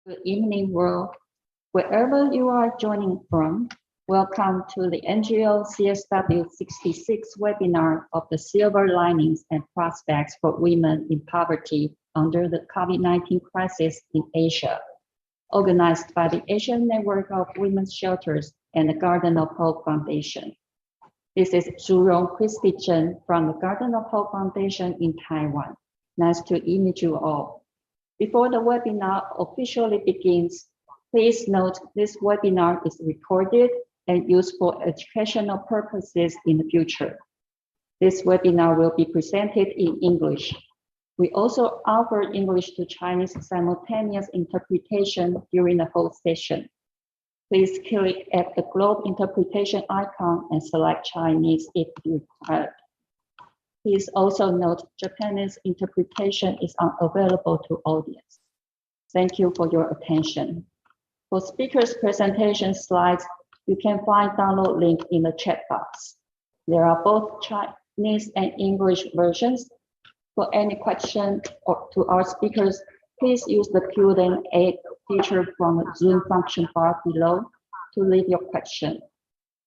Good evening, world. Wherever you are joining from, welcome to the NGO CSW 66 webinar of the Silver Linings and Prospects for Women in Poverty under the COVID-19 crisis in Asia, organized by the Asian Network of Women's Shelters and the Garden of Hope Foundation. This is Zhurong Christy Chen from the Garden of Hope Foundation in Taiwan. Nice to meet you all. Before the webinar officially begins, please note this webinar is recorded and used for educational purposes in the future. This webinar will be presented in English. We also offer English to Chinese simultaneous interpretation during the whole session. Please click at the globe interpretation icon and select Chinese if required. Please also note Japanese interpretation is unavailable to audience. Thank you for your attention. For speakers' presentation slides, you can find download link in the chat box. There are both Chinese and English versions. For any question to our speakers, please use the Q&A feature from the Zoom function bar below to leave your question.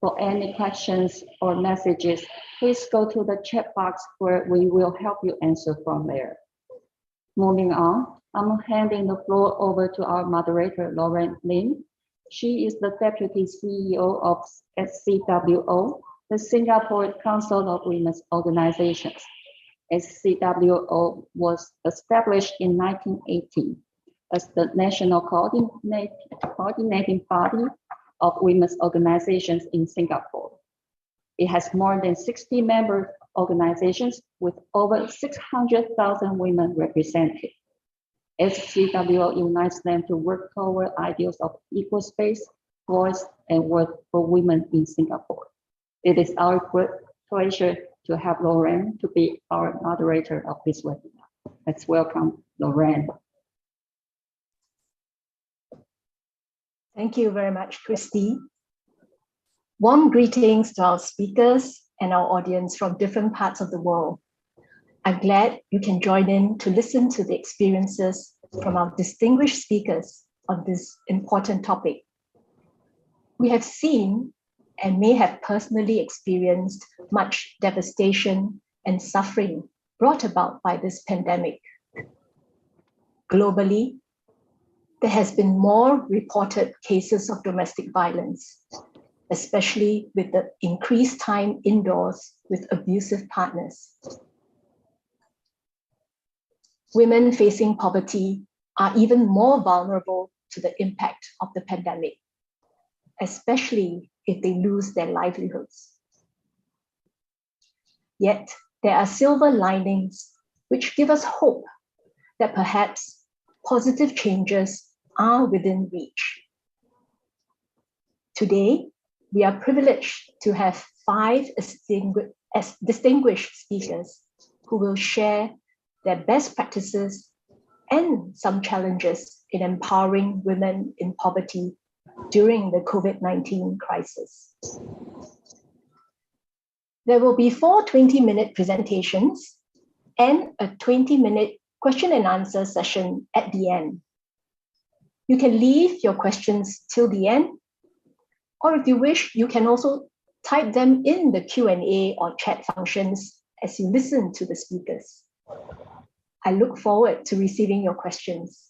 For any questions or messages, please go to the chat box where we will help you answer from there. Moving on, I'm handing the floor over to our moderator, Lauren Lim. She is the Deputy CEO of SCWO, the Singapore Council of Women's Organizations. SCWO was established in 1980 as the national coordinating body of women's organizations in Singapore. It has more than 60 member organizations with over 600,000 women represented. SCWO unites them to work toward ideals of equal space, voice, and worth for women in Singapore. It is our great pleasure to have Lauren to be our moderator of this webinar. Let's welcome Lauren. Thank you very much, Christy. Warm greetings to our speakers and our audience from different parts of the world. I'm glad you can join in to listen to the experiences from our distinguished speakers on this important topic. We have seen and may have personally experienced much devastation and suffering brought about by this pandemic. Globally, there has been more reported cases of domestic violence, especially with the increased time indoors with abusive partners. Women facing poverty are even more vulnerable to the impact of the pandemic, especially if they lose their livelihoods. Yet, there are silver linings which give us hope that perhaps positive changes are within reach. Today, we are privileged to have 5 distinguished speakers who will share their best practices and some challenges in empowering women in poverty during the COVID-19 crisis. There will be 4 20-minute presentations and a 20-minute question and answer session at the end. You can leave your questions till the end, or if you wish, you can also type them in the Q&A or chat functions as you listen to the speakers. I look forward to receiving your questions.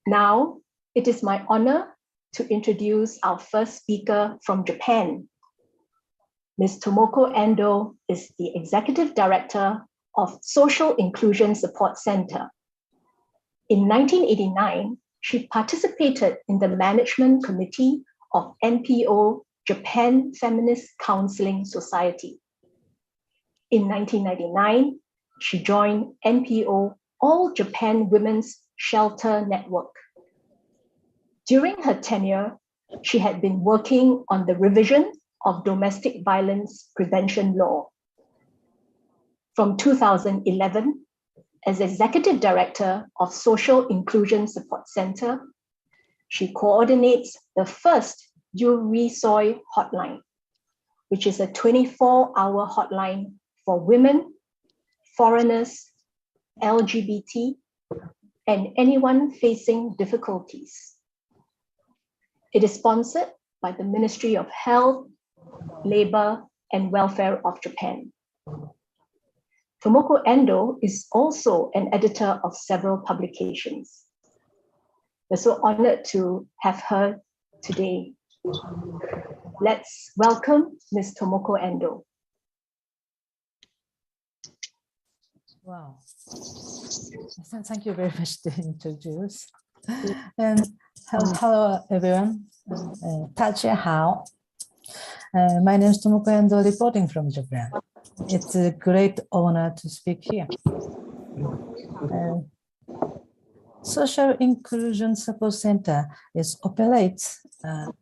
Now, it is my honor to introduce our first speaker from Japan. Ms. Tomoko Endo is the Executive Director of Social Inclusion Support Center. In 1989, she participated in the management committee of NPO Japan Feminist Counseling Society. In 1999, she joined NPO All Japan Women's Shelter Network. During her tenure, she had been working on the revision of domestic violence prevention law. From 2011, as Executive Director of Social Inclusion Support Center, she coordinates the first Yuri-Soy hotline, which is a 24-hour hotline for women, foreigners, LGBT, and anyone facing difficulties. It is sponsored by the Ministry of Health, Labor, and Welfare of Japan. Tomoko Endo is also an editor of several publications. We're so honored to have her today. Let's welcome Ms. Tomoko Endo. Wow. Thank you very much to introduce. And hello everyone. Tachia, my name is Tomoko Endo, reporting from Japan. It's a great honor to speak here. Social Inclusion Support Center operates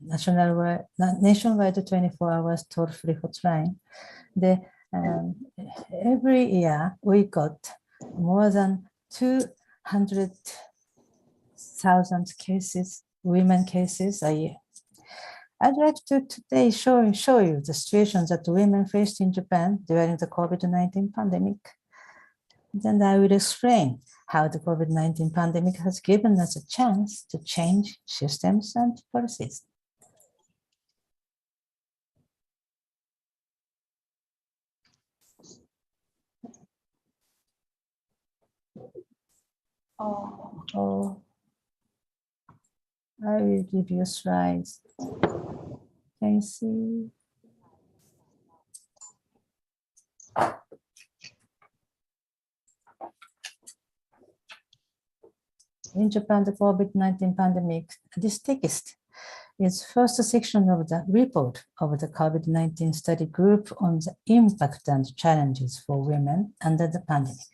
nationwide 24 hours toll-free hotline. Every year we got more than 200,000 cases, women cases a year. I'd like to today show you the situations that women faced in Japan during the COVID-19 pandemic. Then I will explain how the COVID-19 pandemic has given us a chance to change systems and policies. I will give you slides. Can you see? In Japan, the COVID-19 pandemic, this text is first section of the report of the COVID-19 study group on the impact and challenges for women under the pandemic.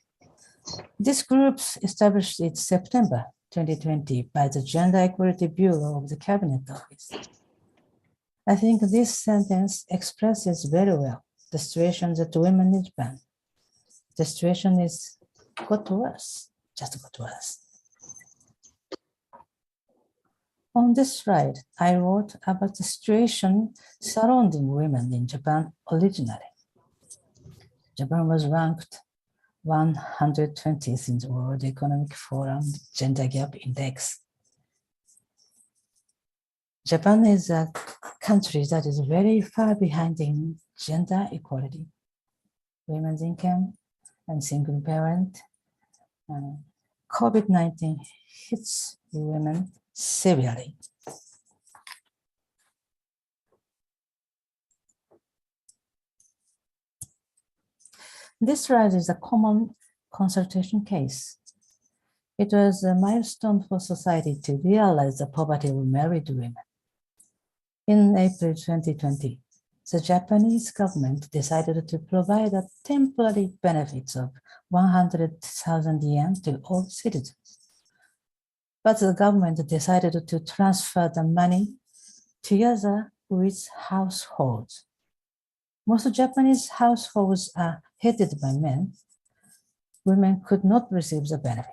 This group established in September 2020 by the Gender Equality Bureau of the Cabinet Office. I think this sentence expresses very well the situation that women in Japan. The situation is got worse, just got worse. On this slide, I wrote about the situation surrounding women in Japan originally. Japan was ranked 120th in the World Economic Forum Gender Gap Index. Japan is a country that is very far behind in gender equality, women's income, and single parent. COVID-19 hits women severely. This slide is a common consultation case. It was a milestone for society to realize the poverty of married women. In April 2020, the Japanese government decided to provide a temporary benefits of 100,000 yen to all citizens. But the government decided to transfer the money together with households. Most Japanese households are headed by men. Women could not receive the benefit.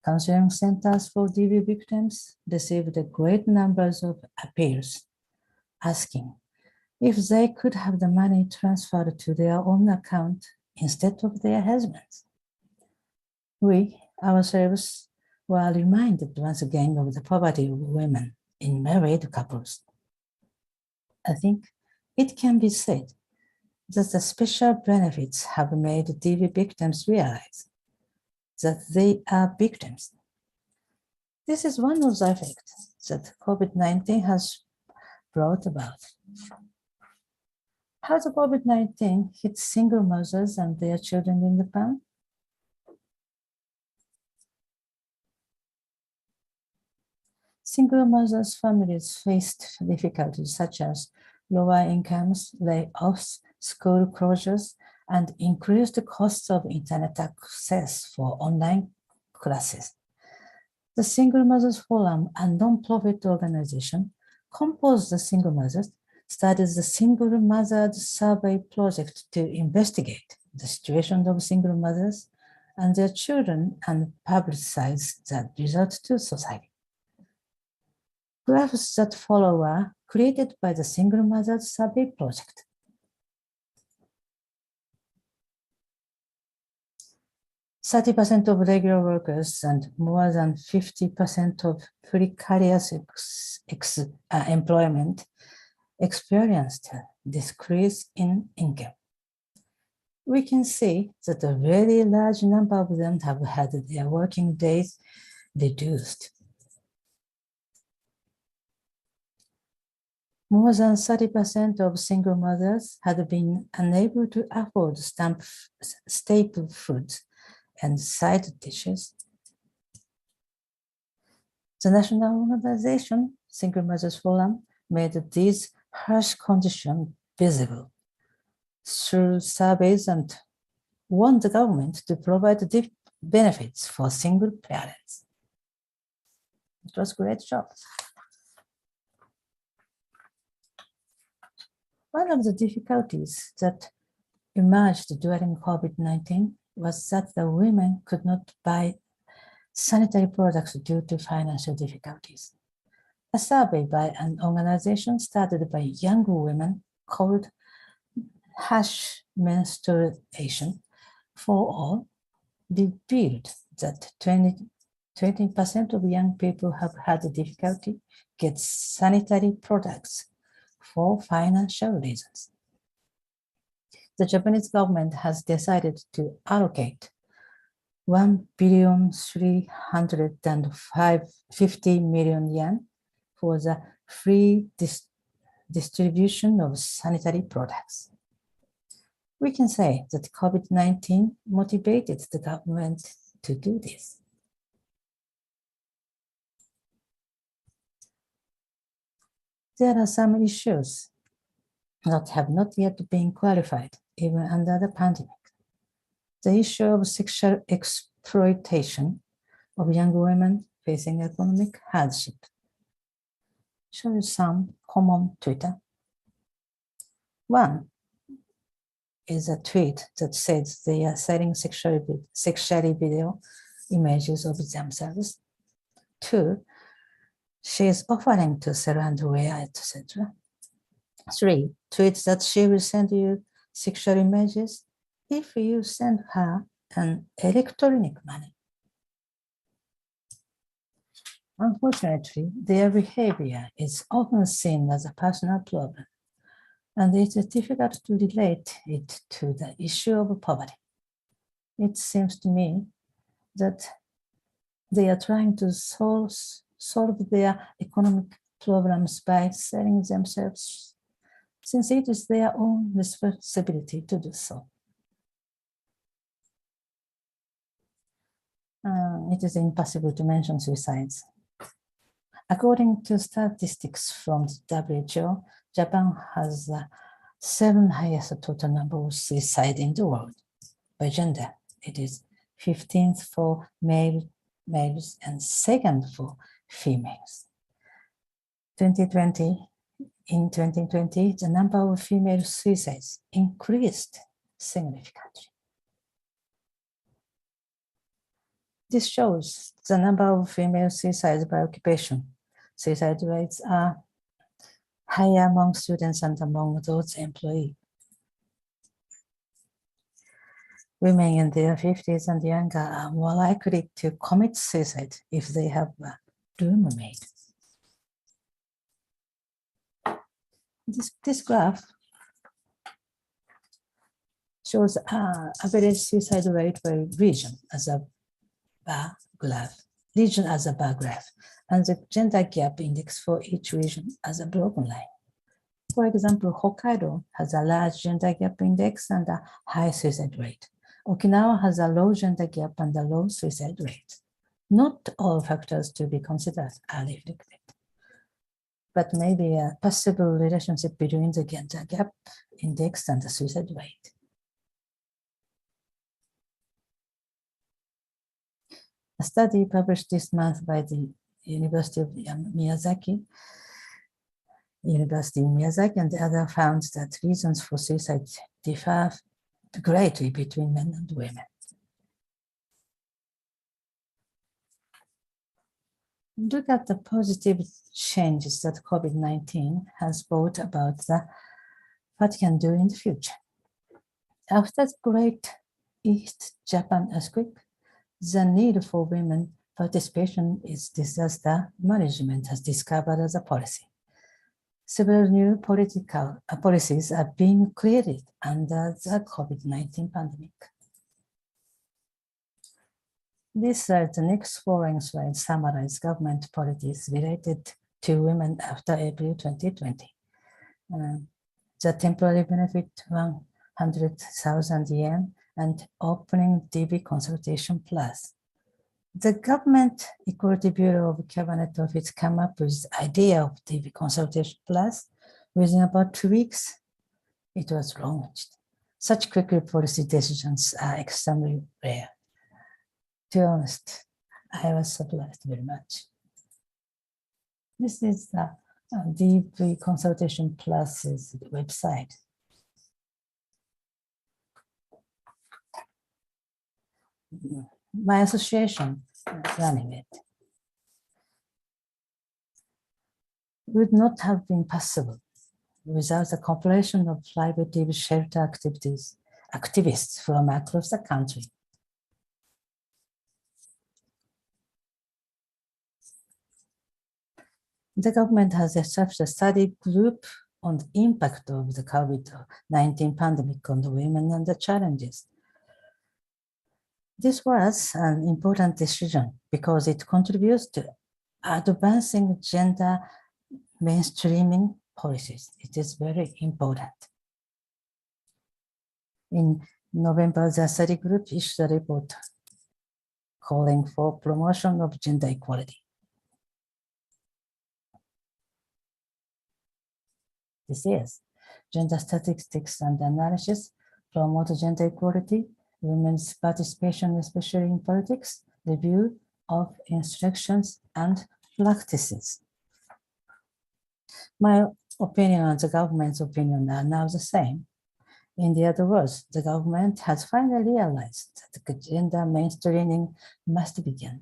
Counseling centers for DV victims received great numbers of appeals asking if they could have the money transferred to their own account instead of their husbands. We ourselves were reminded once again of the poverty of women in married couples. I think it can be said that the special benefits have made DV victims realize that they are victims. This is one of the effects that COVID-19 has brought about. How the COVID-19 hit single mothers and their children in Japan? Single mothers' families faced difficulties such as lower incomes, layoffs, school closures, and increased costs of internet access for online classes. The Single Mothers Forum, a non-profit organization composed of single mothers, started the Single Mothers Survey Project to investigate the situation of single mothers and their children and publicize the results to society. Graphs that follow are created by the Single Mothers Survey Project. 30% of regular workers and more than 50% of precarious employment experienced a decrease in income. We can see that a very large number of them have had their working days reduced. More than 30% of single mothers had been unable to afford staple foods and side dishes. The National Organization Single Mothers Forum made these harsh conditions visible through surveys and warned the government to provide deep benefits for single parents. It was a great job. One of the difficulties that emerged during COVID-19 was that the women could not buy sanitary products due to financial difficulties. A survey by an organization started by young women called #menstruation for all revealed that 20% of young people have had difficulty get sanitary products for financial reasons. The Japanese government has decided to allocate 1,350,000,000 yen for the free distribution of sanitary products. We can say that COVID-19 motivated the government to do this. There are some issues that have not yet been clarified, even under the pandemic. The issue of sexual exploitation of young women facing economic hardship. Show you some common Twitter. One is a tweet that says they are selling sexually video images of themselves. Two, she is offering to sell underwear, etc. Three, tweets that she will send you sexual images if you send her an electronic money. Unfortunately, their behavior is often seen as a personal problem, and it is difficult to relate it to the issue of poverty. It seems to me that they are trying to solve their economic problems by selling themselves, since it is their own responsibility to do so. It is impossible to mention suicides. According to statistics from the WHO, Japan has the 7th highest total number of suicides in the world. By gender, it is 15th for males and 2nd for females. In 2020, the number of female suicides increased significantly. This shows the number of female suicides by occupation. Suicide rates are higher among students and among those employees. Women in their 50s and younger are more likely to commit suicide if they have a roommate. This graph shows average suicide rate by region as a bar graph, and the gender gap index for each region as a broken line. For example, Hokkaido has a large gender gap index and a high suicide rate. Okinawa has a low gender gap and a low suicide rate. Not all factors to be considered are reflected, but maybe a possible relationship between the gender gap index and the suicide rate. A study published this month by the University in Miyazaki and the other found that reasons for suicide differ greatly between men and women. Look at the positive changes that COVID-19 has brought about, what it can do in the future. After the Great East Japan earthquake, the need for women participation in disaster management has discovered as a policy. Several new policies are being created under the COVID-19 pandemic. This slide, the next following slide, summarize government policies related to women after April 2020. The temporary benefit 100,000 yen and opening DB consultation plus. The Government Equality Bureau of Cabinet Office came up with the idea of DB consultation plus. Within about 2 weeks, it was launched. Such quick policy decisions are extremely rare. To be honest, I was surprised very much. This is the DB Consultation Plus's website. My association is running it. It would not have been possible without the cooperation of private DB shelter activists from across the country. The government has established a study group on the impact of the COVID-19 pandemic on the women and the challenges. This was an important decision because it contributes to advancing gender mainstreaming policies. It is very important. In November, the study group issued a report calling for promotion of gender equality. This is gender statistics and analysis, promote gender equality, women's participation, especially in politics, review of instructions and practices. My opinion and the government's opinion are now the same. In the other words, the government has finally realized that the gender mainstreaming must begin.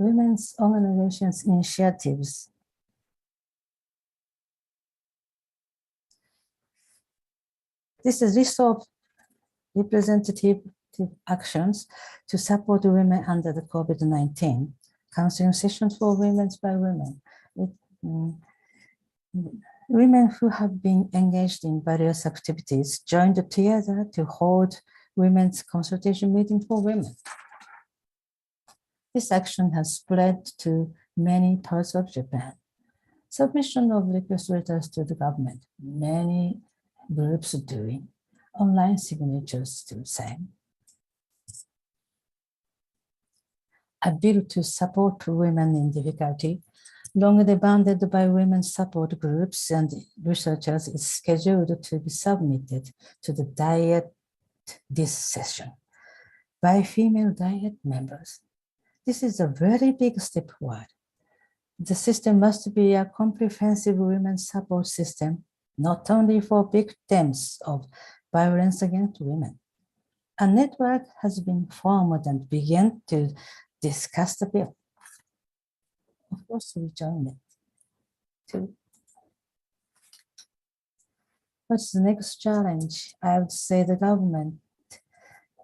Women's organizations initiatives. This is a list of representative actions to support women under the COVID-19, counseling sessions for women by women. Women who have been engaged in various activities joined together to hold women's consultation meeting for women. This action has spread to many parts of Japan. Submission of request letters to the government, many groups doing, online signatures to the same. A bill to support women in difficulty, long demanded by women's support groups and researchers, is scheduled to be submitted to the Diet this session by female Diet members. This is a very big step forward. The system must be a comprehensive women's support system, not only for victims of violence against women. A network has been formed and began to discuss the bill. Of course, we join it too. What's the next challenge? I would say the government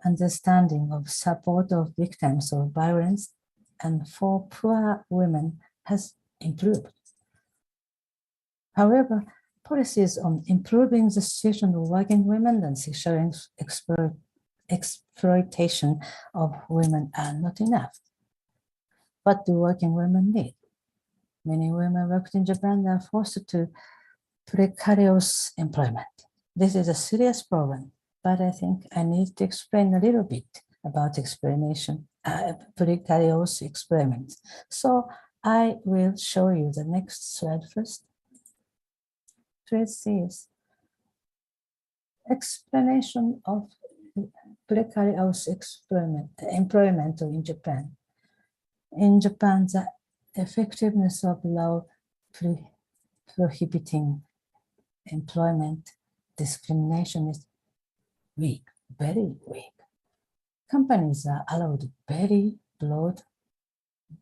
understanding of support of victims of violence and for poor women has improved. However, policies on improving the situation of working women and sexual exploitation of women are not enough. What do working women need? Many women worked in Japan are forced to precarious employment. This is a serious problem, but I think I need to explain a little bit about precarious experiments. So I will show you the next slide first. Please see explanation of precarious employment in Japan. In Japan, the effectiveness of law prohibiting employment discrimination is weak, very weak. Companies are allowed very broad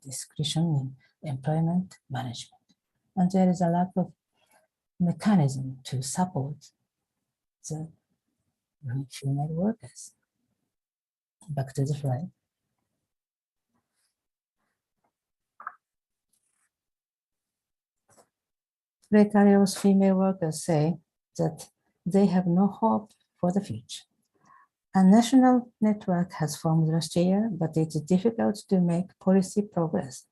discretion in employment management, and there is a lack of mechanism to support the female workers. Back to the slide. Precarious female workers say that they have no hope for the future. A national network has formed last year, but it is difficult to make policy progress.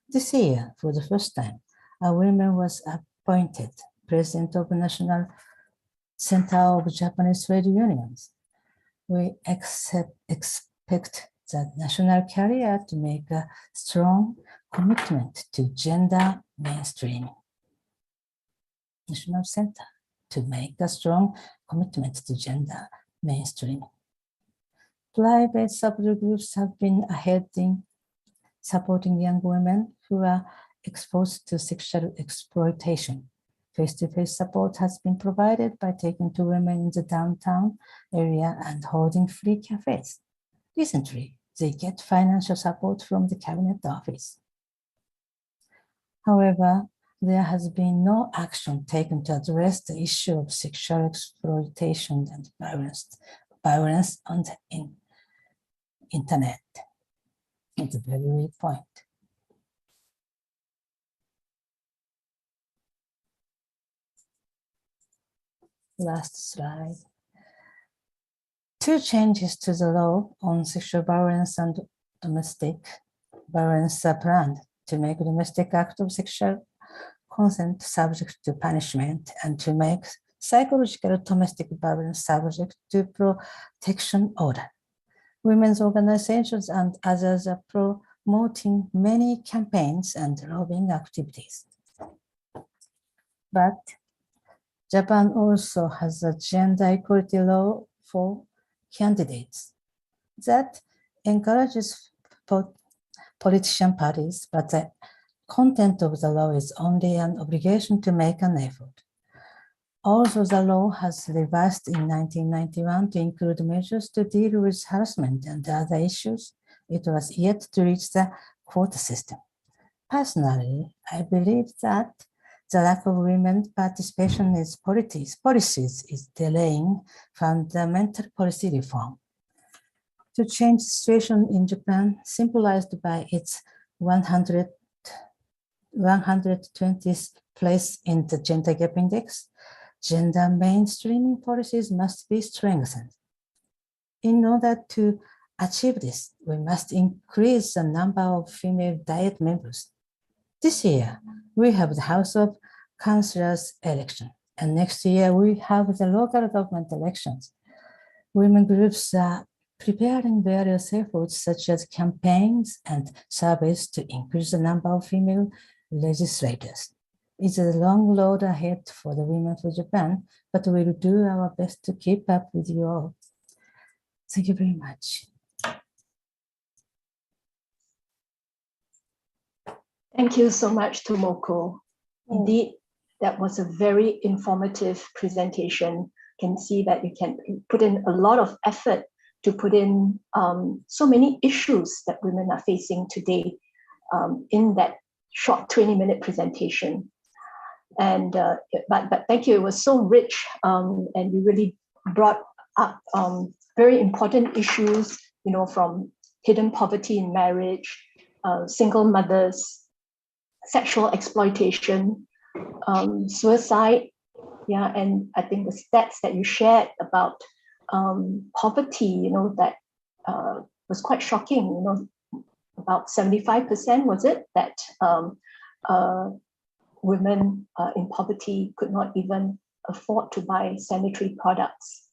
This year, for the first time, a woman was appointed president of the National Center of Japanese Trade Unions. We expect the national carrier to make a strong commitment to gender mainstreaming. National Center to make a strong commitment to gender mainstreaming. Private subgroups have been ahead in supporting young women who are exposed to sexual exploitation. Face-to-face support has been provided by taking to women in the downtown area and holding free cafes. Recently, they get financial support from the Cabinet Office. However, there has been no action taken to address the issue of sexual exploitation and violence on the internet. It's a very weak point. Last slide. Two changes to the law on sexual violence and domestic violence are planned to make domestic act of sexual consent subject to punishment and to make psychological domestic violence subject to protection order. Women's organizations and others are promoting many campaigns and lobbying activities. But Japan also has a gender equality law for candidates that encourages politician parties, but the content of the law is only an obligation to make an effort. Also, the law has revised in 1991 to include measures to deal with harassment and other issues. It was yet to reach the quota system. Personally, I believe that the lack of women's participation in policies is delaying fundamental policy reform. To change the situation in Japan, symbolized by its 120th place in the Gender Gap Index, gender mainstreaming policies must be strengthened. In order to achieve this, we must increase the number of female Diet members. This year, we have the House of Councillors election, and next year we have the local government elections. Women groups are preparing various efforts such as campaigns and surveys to increase the number of female legislators. It's a long road ahead for the women of Japan, but we'll do our best to keep up with you all. Thank you very much. Thank you so much, Tomoko. Indeed, that was a very informative presentation. You can see that you can put in a lot of effort to put in so many issues that women are facing today in that short 20-minute presentation. And but thank you, it was so rich, and you really brought up very important issues, you know, from hidden poverty in marriage, single mothers, sexual exploitation, suicide, yeah, and I think the stats that you shared about poverty, you know, that was quite shocking. You know, about 75% was it that women in poverty could not even afford to buy sanitary products.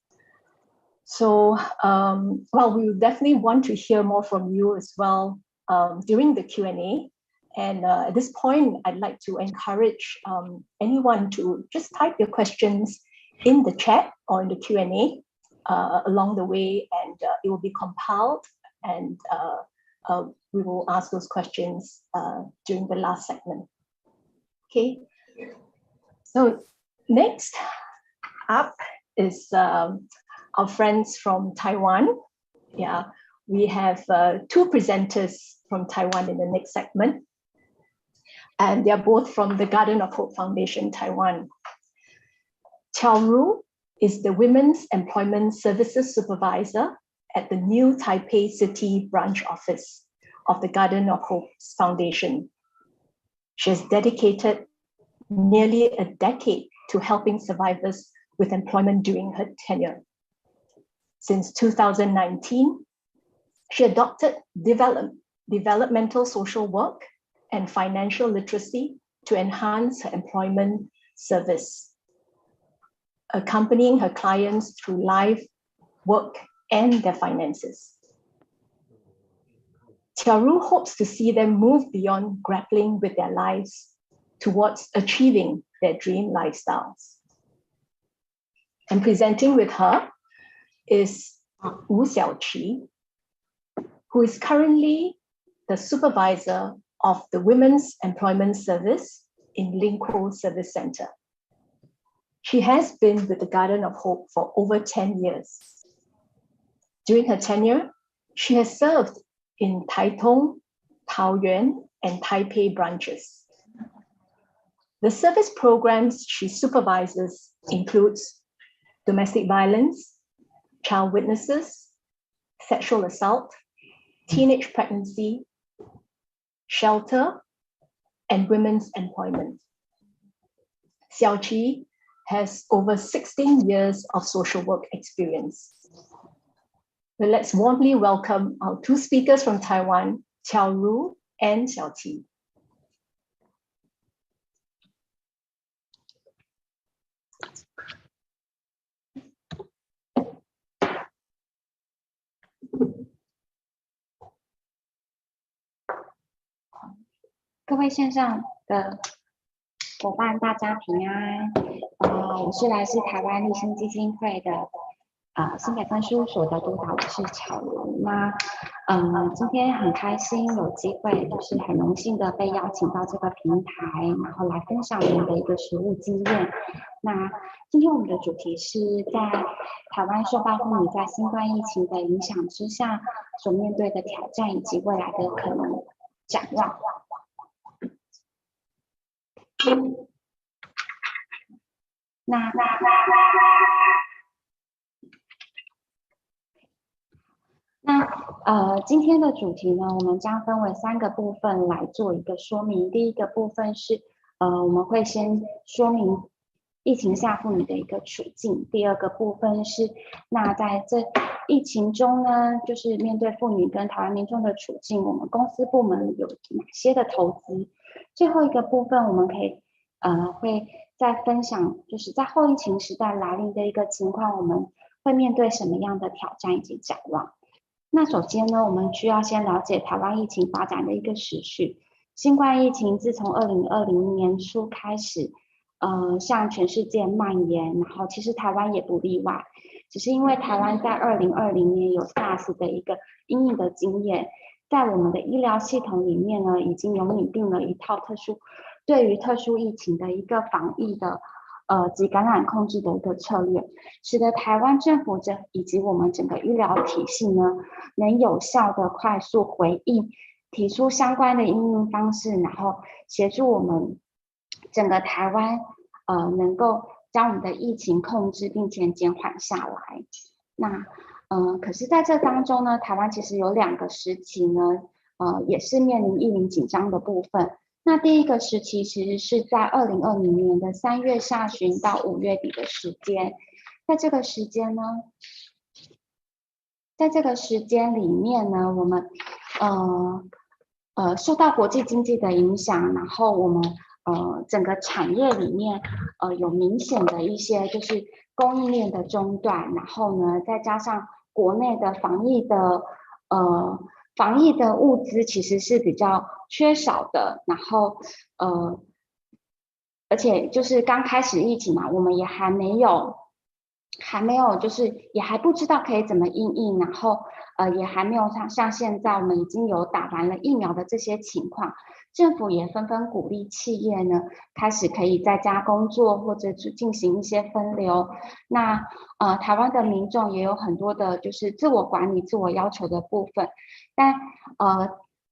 So, well, we definitely want to hear more from you as well during the Q&A. And at this point, I'd like to encourage anyone to just type your questions in the chat or in the Q&A along the way, and it will be compiled, and we will ask those questions during the last segment. Okay, so next up is our friends from Taiwan. Yeah, we have two presenters from Taiwan in the next segment, and they're both from the Garden of Hope Foundation, Taiwan. Xiao Ru is the Women's Employment Services Supervisor at the new Taipei City branch office of the Garden of Hope's Foundation. She has dedicated nearly a decade to helping survivors with employment during her tenure. Since 2019, she adopted developmental social work and financial literacy to enhance her employment service, accompanying her clients through life, work, and their finances. Tiaru hopes to see them move beyond grappling with their lives towards achieving their dream lifestyles. And presenting with her is Wu Xiaoqi, who is currently the supervisor of the Women's Employment Service in Lingkou Service Center. She has been with the Garden of Hope for over 10 years. During her tenure, she has served in Taitung, Taoyuan, and Taipei branches. The service programs she supervises includes domestic violence, child witnesses, sexual assault, teenage pregnancy, shelter, and women's employment. Xiaoqi has over 16 years of social work experience. Well, let's warmly welcome our two speakers from Taiwan, Tiaru and Xiaoqi.各位线上的伙伴，大家平安。我是来自台湾立新基金会的新北分事务所的督导，我是巧如。那今天很开心有机会，就是很荣幸的被邀请到这个平台，然后来分享我们的一个实务经验。那今天我们的主题是在台湾受暴妇女在新冠疫情的影响之下所面对的挑战以及未来的可能展望。今天的主题呢，我们将分为3个部分来做一个说明。第一个部分是我们会先说明疫情下妇女的一个处境。第二个部分是那在这疫情中呢，就是面对妇女跟台湾民众的处境，我们公司部门有哪些的投资。最后一个部分我们可以会再分享，就是在后疫情时代来临的一个情况，我们会面对什么样的挑战以及展望。那首先呢，我们需要先了解台湾疫情发展的一个时序。新冠疫情自从2020年初开始向全世界蔓延，然后其实台湾也不例外，只是因为台湾在2020年有 SARS 的一个因应的经验，在我们的医疗系统里面呢，已经有拟定了一套对于特殊疫情的一个防疫的及感染控制的一个策略，使得台湾政府以及我们整个医疗体系呢，能有效的快速回应，提出相关的因应方式，然后协助我们整个台湾能够将我们的疫情控制并且减缓下来。那可是在这当中呢，台湾其实有2个时期呢，也是面临疫情紧张的部分。那第一个时期其实是在2020年的3月下旬到5月底的时间，在这个时间里面呢，我们受到国际经济的影响，然后我们整个产业里面有明显的一些就是供应链的中断，然后呢再加上国内的防疫的物资其实是比较缺少的，然后而且就是刚开始疫情嘛，我们也还没有就是也还不知道可以怎么因应，然后也还没有像现在我们已经有打完了疫苗的这些情况，政府也纷纷鼓励企业呢开始可以在家工作或者进行一些分流。那台湾的民众也有很多的就是自我管理、自我要求的部分，但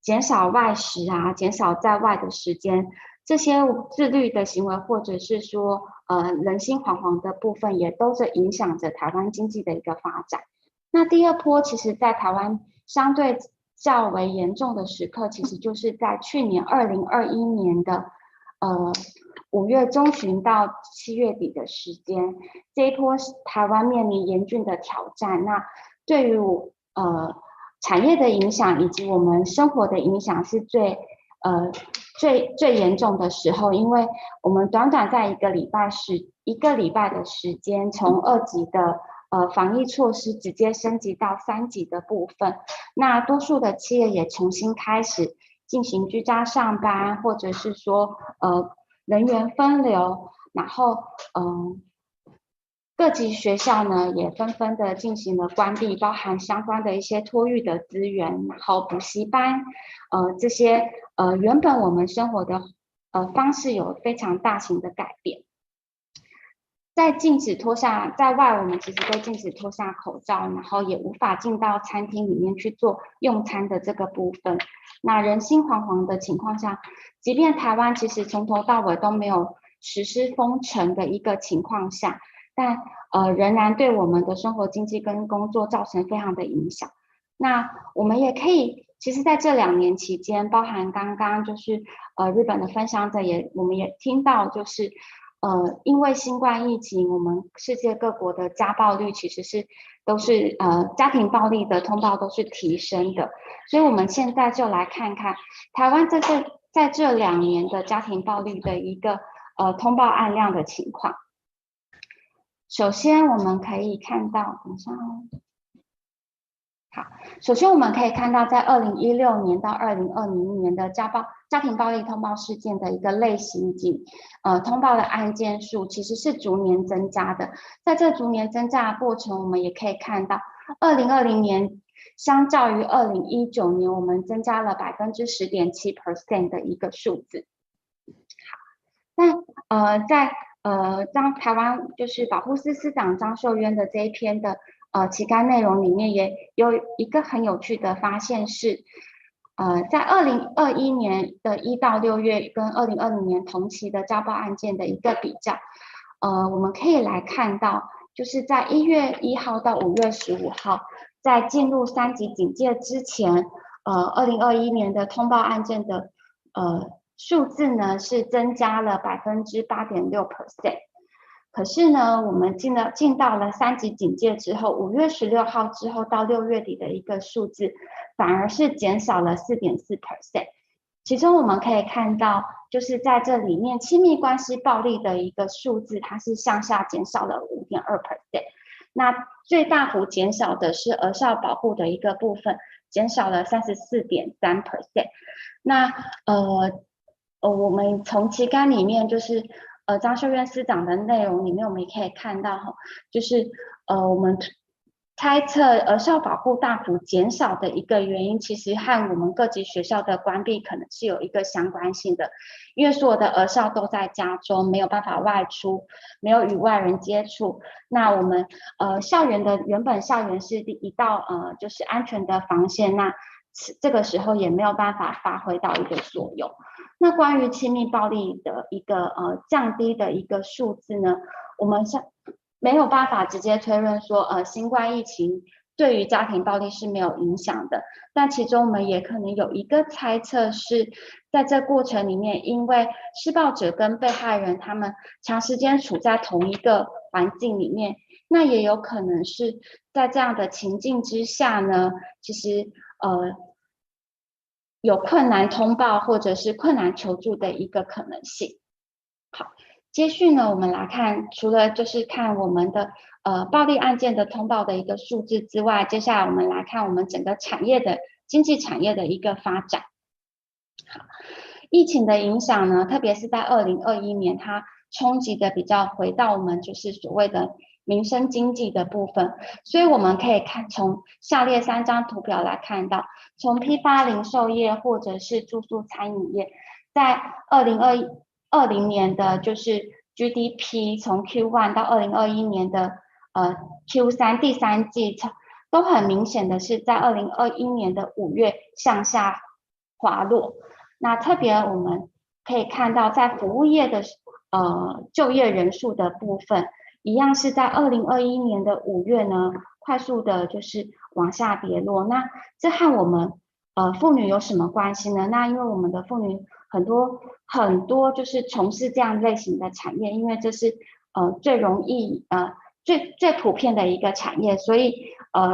减少外食啊，减少在外的时间，这些自律的行为，或者是说人心惶惶的部分，也都是影响着台湾经济的一个发展。那第二波其实在台湾相对较为严重的时刻，其实就是在去年2021年的5月中旬到7月底的时间，这一波台湾面临严峻的挑战。那对于产业的影响以及我们生活的影响是最严重的时候，因为我们短短在一个礼拜的时间，从2级的防疫措施直接升级到3级的部分，那多数的企业也重新开始进行居家上班，或者是说人员分流，然后各级学校呢也纷纷的进行了关闭，包含相关的一些托育的资源，然后补习班，这些原本我们生活的方式有非常大型的改变。在外，我们其实都禁止脱下口罩，然后也无法进到餐厅里面去做用餐的这个部分。那人心惶惶的情况下，即便台湾其实从头到尾都没有实施封城的一个情况下，但仍然对我们的生活经济跟工作造成非常的影响。那我们也可以，其实在这2年期间，包含刚刚就是日本的分享者我们也听到就是因为新冠疫情，我们世界各国的家暴率其实都是家庭暴力的通报都是提升的，所以我们现在就来看看台湾在这2年的家庭暴力的一个通报案量的情况。首先我们可以看到，等一下哦。好，首先我们可以看到，在2016年到2020年的家庭暴力通报事件的一个类型以及通报的案件数，其实是逐年增加的。在这逐年增加的过程，我们也可以看到，2020年相较于2019年，我们增加了10.7% 的一个数字。好，那当台湾就是保护司司长张秀渊的这一篇的期刊内容里面也有一个很有趣的发现是，在2021年的1到6月跟2020年同期的家暴案件的一个比较，我们可以来看到，就是在1月1号到5月15号，在进入3级警戒之前，2021年的通报案件的数字呢是增加了8.6%。可是呢，我们进到了3级警戒之后，5月16号之后到6月底的一个数字，反而是减少了4.4%。其中我们可以看到，就是在这里面亲密关系暴力的一个数字，它是向下减少了5.2%。那最大幅减少的是儿少保护的一个部分，减少了34.3%。那我们从期刊里面就是张秀渊司长的内容里面，我们也可以看到就是我们猜测儿少保护大幅减少的一个原因，其实和我们各级学校的关闭可能是有一个相关性的，因为所有的儿少都在家中，没有办法外出，没有与外人接触。那我们原本校园是一道就是安全的防线，那这个时候也没有办法发挥到一个作用。那关于亲密暴力的一个降低的一个数字呢，我们没有办法直接推论说新冠疫情对于家庭暴力是没有影响的，但其中我们也可能有一个猜测是在这过程里面，因为施暴者跟被害人他们长时间处在同一个环境里面，那也有可能是在这样的情境之下呢，其实有困难通报或者是困难求助的一个可能性。好，接续呢，我们来看，除了就是看我们的暴力案件的通报的一个数字之外，接下来我们来看我们整个经济产业的一个发展。好，疫情的影响呢，特别是在2021年，它冲击的比较回到我们就是所谓的民生经济的部分，所以我们可以看从下列3张图表来看到，从批发零售业或者是住宿餐饮业，在2020年的就是 GDP 从 Q1 到2021年的Q3 第3季，都很明显的是在2021年的5月向下滑落。那特别我们可以看到，在服务业的就业人数的部分，一样是在2021年的5月呢，快速的就是往下跌落。那这和我们妇女有什么关系呢？那因为我们的妇女很多就是从事这样类型的产业，因为这是最容易最普遍的一个产业，所以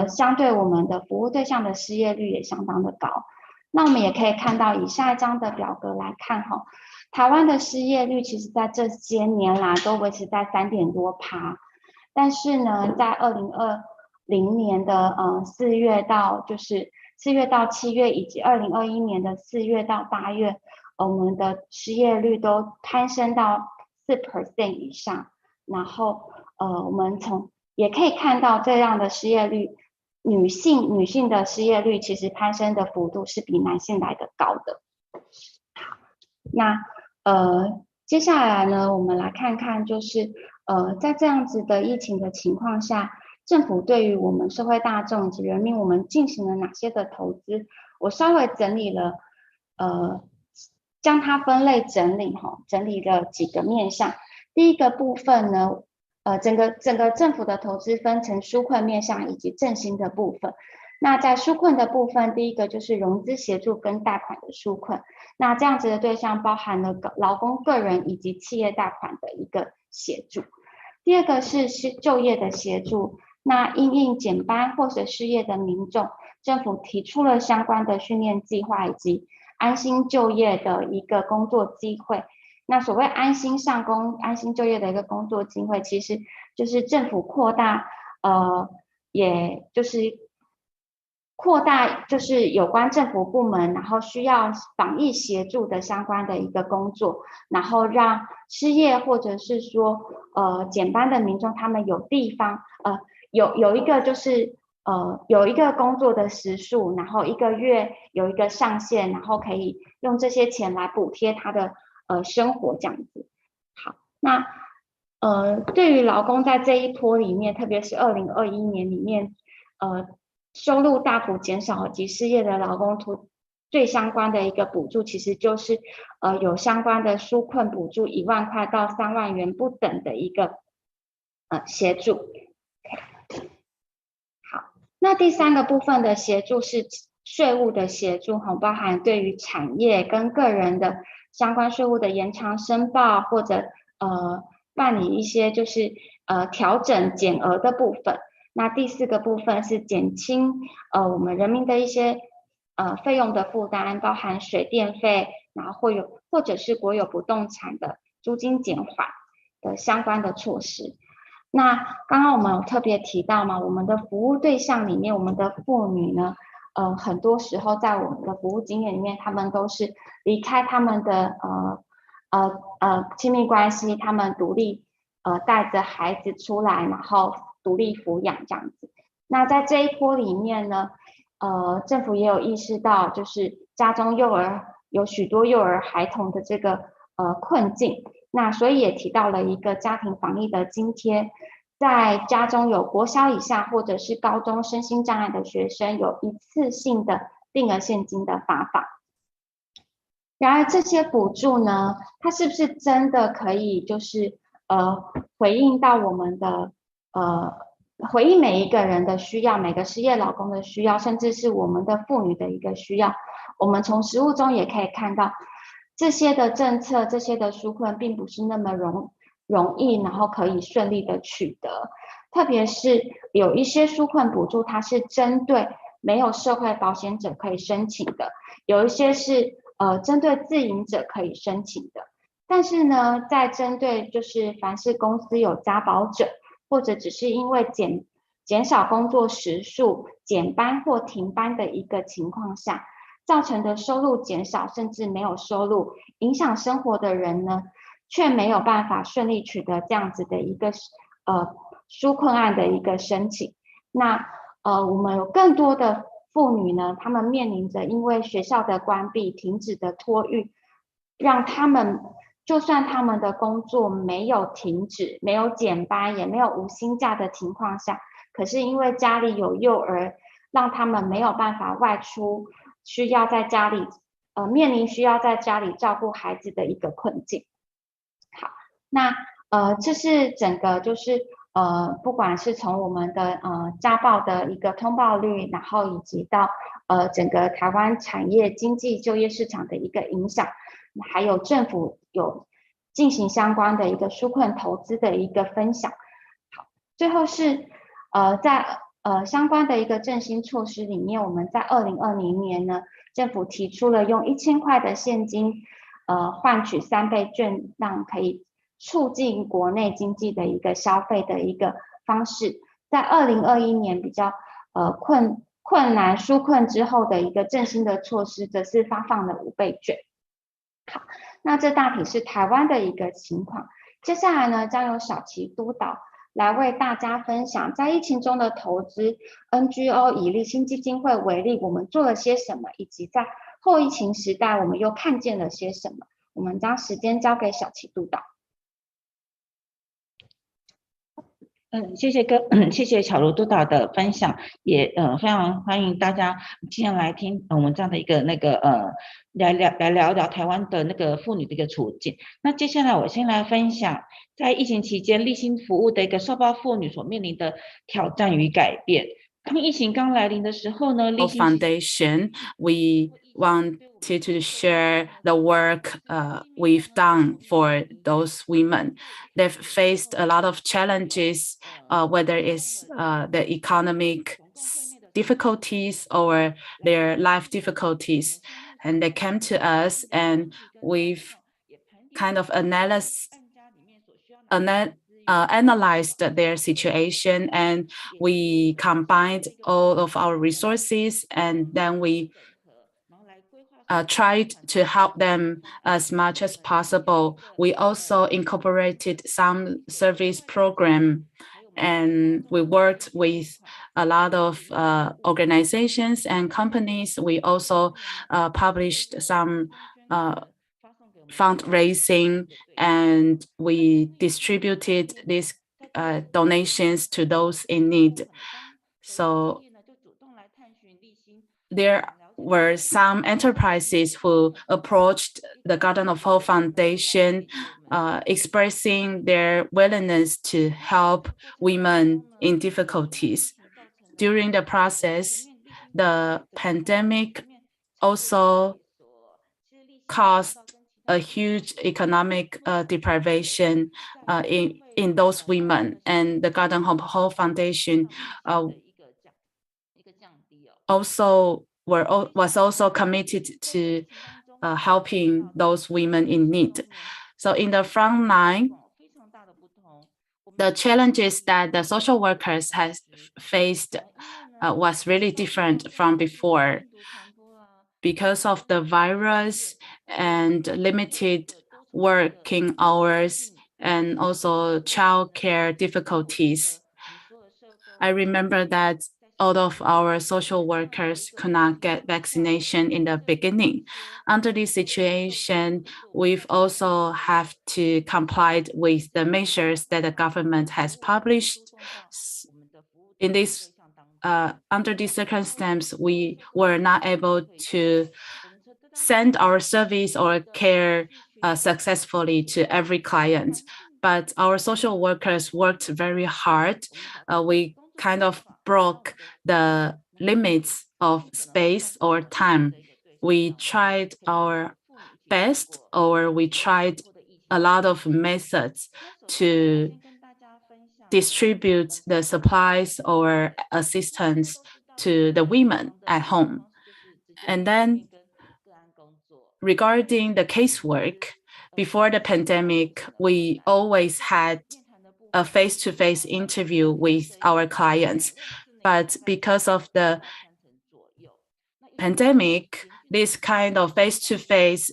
相对我们的服务对象的失业率也相当的高。那我们也可以看到以下一张的表格来看哈，台湾的失业率其实在这些年来都维持在3点多%，但是呢，在2020年的4月到7月，以及2021年的4月到8月，我们的失业率都攀升到4% 以上。然后我们也可以看到这样的失业率，女性的失业率其实攀升的幅度是比男性来的高的。好，那接下来呢，我们来看看就是在这样子的疫情的情况下，政府对于我们社会大众以及人民，我们进行了哪些的投资？我稍微整理了将它分类整理了几个面向。第一个部分呢，整个政府的投资分成纾困面向以及振兴的部分。那在纾困的部分，第一个就是融资协助跟贷款的纾困。那这样子的对象包含了劳工个人以及企业贷款的一个协助。第二个是就业的协助。那因应减班或者失业的民众，政府提出了相关的训练计划以及安心就业的一个工作机会。那所谓安心上工、安心就业的一个工作机会，其实就是政府扩大也就是扩大就是有关政府部门，然后需要防疫协助的相关的一个工作，然后让失业或者是说减班的民众，他们有地方有一个就是有一个工作的时数，然后1个月有一个上限，然后可以用这些钱来补贴他的生活这样子。好，那对于劳工在这一波里面，特别是2021年里面收入大幅减少及失业的劳工最相关的一个补助，其实就是有相关的纾困补助1万块到3万元不等的一个协助。好，那第3个部分的协助是税务的协助，包含对于产业跟个人的相关税务的延长申报，或者办理一些就是调整减额的部分。那第4个部分是减轻我们人民的一些费用的负担，包含水电费，然后或者是国有不动产的租金减缓的相关的措施。那刚刚我们有特别提到嘛，我们的服务对象里面，我们的妇女呢，很多时候在我们的服务经验里面，他们都是离开他们的亲密关系，他们独立带着孩子出来，然后独立抚养这样子。那在这一波里面呢，政府也有意识到，就是家中有许多幼儿孩童的这个困境。那所以也提到了一个家庭防疫的津贴，在家中有国小以下或者是高中身心障碍的学生，有一次性的定额现金的发放。然而这些补助呢，它是不是真的可以就是回应到我们的回应每一个人的需要，每个失业劳工的需要，甚至是我们的妇女的一个需要？我们从实务中也可以看到，这些的政策，这些的纾困并不是那么容易，然后可以顺利的取得。特别是有一些纾困补助，它是针对没有社会保险者可以申请的，有一些是针对自营者可以申请的。但是呢，在针对就是凡是公司有家保者，或者只是因为减少工作时数、减班或停班的一个情况下，造成的收入减少，甚至没有收入，影响生活的人呢，却没有办法顺利取得这样子的一个纾困案的一个申请。那我们有更多的妇女呢，她们面临着因为学校的关闭、停止的托育，让她们就算他们的工作没有停止、没有减班、也没有无薪假的情况下，可是因为家里有幼儿，让他们没有办法外出，需要在家里面临需要在家里照顾孩子的一个困境。好，那这是整个就是不管是从我们的家暴的一个通报率，然后以及到整个台湾产业经济就业市场的一个影响，还有政府有进行相关的一个纾困投资的一个分享。好，最后是在相关的一个振兴措施里面，我们在2020年呢，政府提出了用1000块的现金换取3倍券，让可以促进国内经济的一个消费的一个方式。在2021年比较困难纾困之后的一个振兴的措施，则是发放了5倍券。好，那这大体是台湾的一个情况。接下来呢，将由小琪督导来为大家分享在疫情中的投资 NGO 以立新基金会为例，我们做了些什么，以及在后疫情时代我们又看见了些什么。我们将时间交给小琪督导。谢谢巧如督导的分享，也非常欢迎大家今天来听我们这样的一个来聊聊台湾的那个妇女的一个处境。那接下来我先来分享在疫情期间立新服务的一个受暴妇女所面临的挑战与改变。当疫情刚来临的时候呢，立新 Foundation, we wanted to share the work we've done for those women. They've faced a lot of challenges, whether it's the economic difficulties or their life difficulties. And they came to us and we've kind of analyzed their situation, and we combined all of our resources, and then we tried to help them as much as possible. We also incorporated some service program, and we worked with a lot of organizations and companies. We also published some fundraising, and we distributed these donations to those in need. So there were some enterprises who approached the Garden of Hope Foundation, expressing their willingness to help women in difficulties. During the process, the pandemic also caused a huge economic deprivation in those women, and the Garden of Hope Foundation was also committed to helping those women in need. So in the front line, the challenges that the social workers has faced was really different from before. Because of the virus and limited working hours and also childcare difficulties, I remember that all of our social workers could not get vaccination in the beginning. Under this situation, we've also have to comply with the measures that the government has published. In this under these circumstances, we were not able to send our service or care successfully to every client. But our social workers worked very hard. We kind of broke the limits of space or time. We tried our best, or we tried a lot of methods to distribute the supplies or assistance to the women at home. And then regarding the casework, before the pandemic, we always had a face-to-face interview with our clients. But because of the pandemic, this kind of face-to-face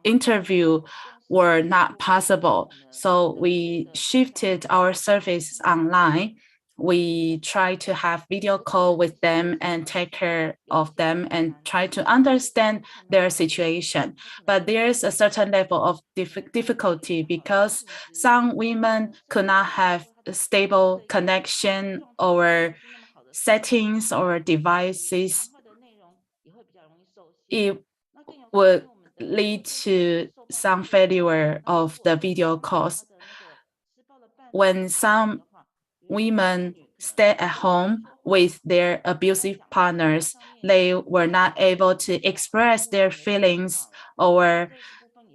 interview were not possible. So we shifted our services online. We try to have video call with them and take care of them and try to understand their situation. But there's a certain level of difficulty because some women could not have a stable connection or settings or devices. It would lead to some failure of the video calls. When some women stay at home with their abusive partners, they were not able to express their feelings or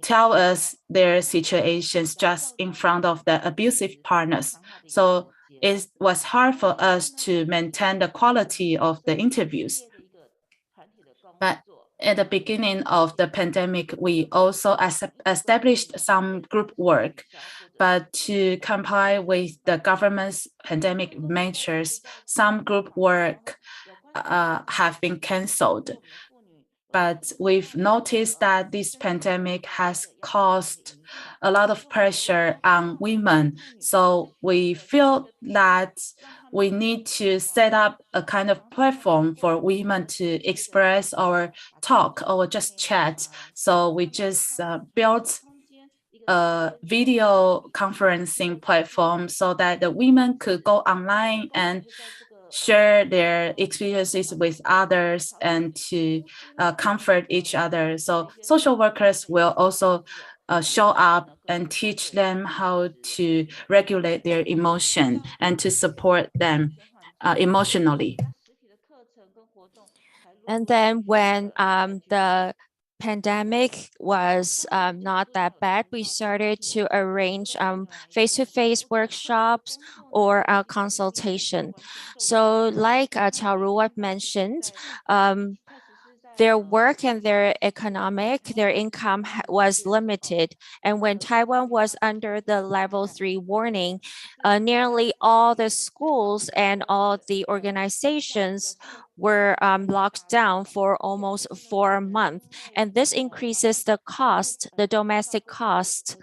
tell us their situations just in front of the abusive partners. So it was hard for us to maintain the quality of the interviews. But at the beginning of the pandemic, we also established some group work. But to comply with the government's pandemic measures, some group work have been canceled. But we've noticed that this pandemic has caused a lot of pressure on women. So we feel that we need to set up a kind of platform for women to express or talk or just chat. So we just built a video conferencing platform so that the women could go online and share their experiences with others and to comfort each other. So social workers will also show up and teach them how to regulate their emotion and to support them emotionally. And then when the pandemic was not that bad, we started to arrange face-to-face workshops or consultation. So like Chao Ruwa mentioned, their work and their income was limited. And when Taiwan was under the level 3 warning, nearly all the schools and all the organizations were locked down for almost 4 months. And this increases the cost, the domestic cost.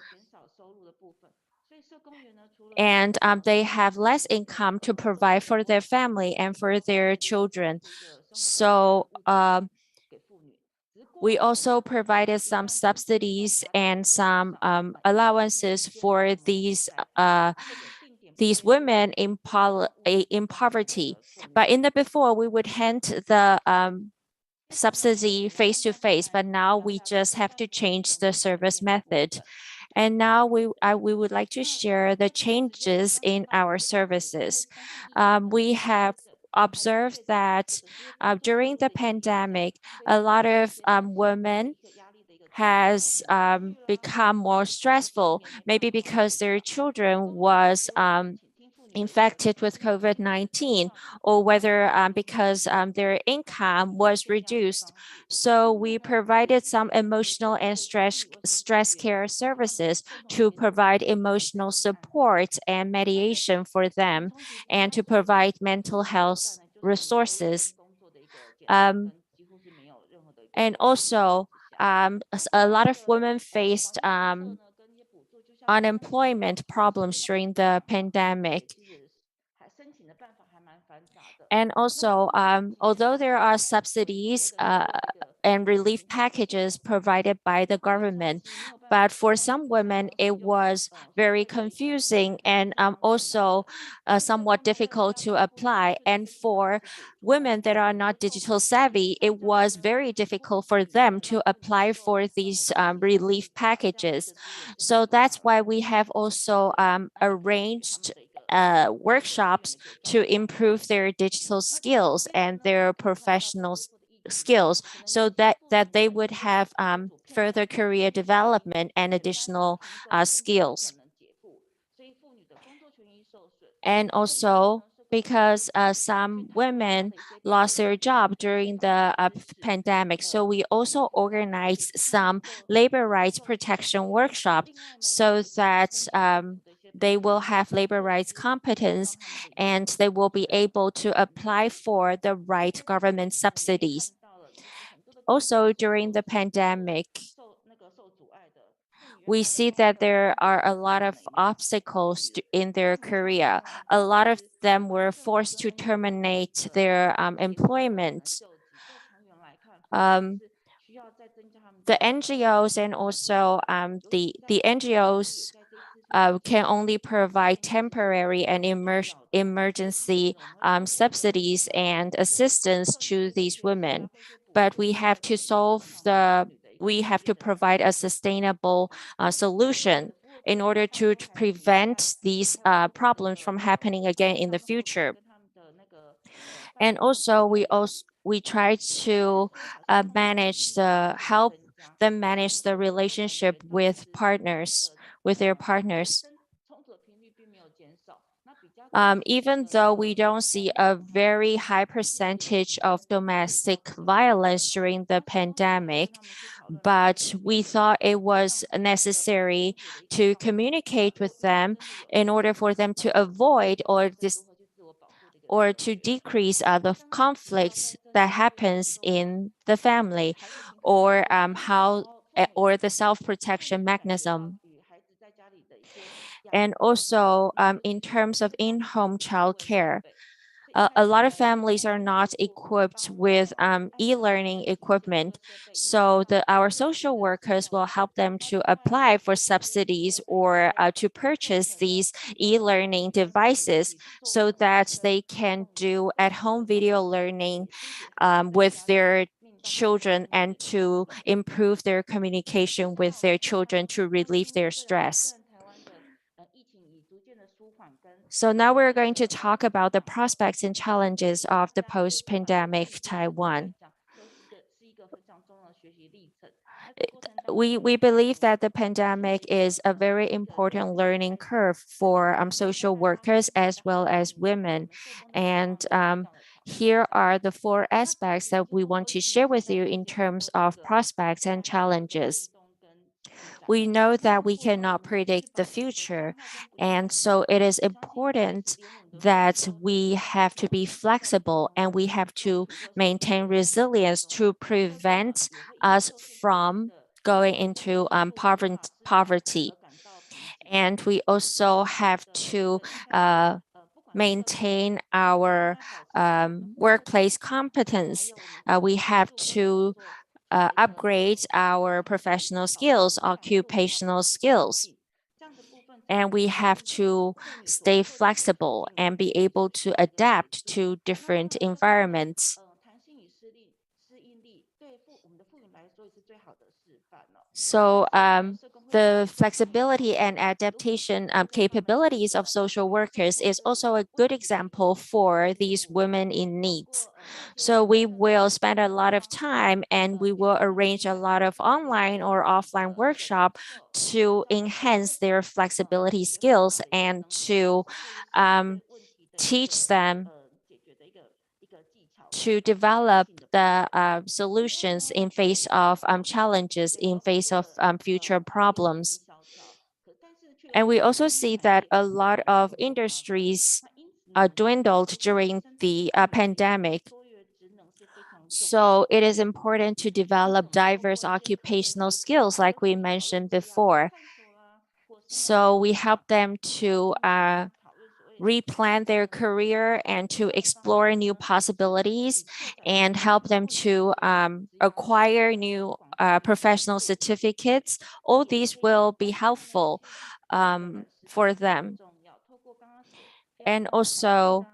And they have less income to provide for their family and for their children. So we also provided some subsidies and some allowances for these women in poverty. But in the before, we would hand the subsidy face to face, but now we just have to change the service method. And now we would like to share the changes in our services. We have observed that during the pandemic, a lot of women has become more stressful, maybe because their children was infected with COVID-19, or whether because their income was reduced. So we provided some emotional and stress care services to provide emotional support and mediation for them, and to provide mental health resources. And also, a lot of women faced unemployment problems during the pandemic. And also, although there are subsidies and relief packages provided by the government, but for some women, it was very confusing and also somewhat difficult to apply. And for women that are not digital savvy, it was very difficult for them to apply for these relief packages. So that's why we have also arranged workshops to improve their digital skills and their professional skills, so that they would have further career development and additional skills. And also, because some women lost their job during the pandemic, so we also organized some labor rights protection workshops so that they will have labor rights competence and they will be able to apply for the right government subsidies. Also, during the pandemic, we see that there are a lot of obstacles in their career. A lot of them were forced to terminate their employment. The NGOs and also the NGOs can only provide temporary and emergency subsidies and assistance to these women. But we have to solve the we have to provide a sustainable solution in order to prevent these problems from happening again in the future. And also we try to help them manage the relationship with their partners. Even though we don't see a very high percentage of domestic violence during the pandemic, but we thought it was necessary to communicate with them in order for them to avoid or to decrease the conflicts that happens in the family, or or the self-protection mechanism. And also in terms of in-home childcare, a lot of families are not equipped with e-learning equipment. So our social workers will help them to apply for subsidies or to purchase these e-learning devices so that they can do at-home video learning with their children and to improve their communication with their children to relieve their stress. So now we're going to talk about the prospects and challenges of the post-pandemic Taiwan. We believe that the pandemic is a very important learning curve for social workers as well as women. And here are the 4 aspects that we want to share with you in terms of prospects and challenges. We know that we cannot predict the future, and so it is important that we have to be flexible and we have to maintain resilience to prevent us from going into poverty. And we also have to maintain our workplace competence. We have to upgrade our professional skills, occupational skills. And we have to stay flexible and be able to adapt to different environments. So the flexibility and adaptation capabilities of social workers is also a good example for these women in need. So we will spend a lot of time and we will arrange a lot of online or offline workshop to enhance their flexibility skills and to teach them to develop the solutions in face of challenges, in face of future problems. And we also see that a lot of industries dwindled during the pandemic. So it is important to develop diverse occupational skills, like we mentioned before. So we help them to replan their career and to explore new possibilities and help them to acquire new professional certificates. All these will be helpful for them. And also,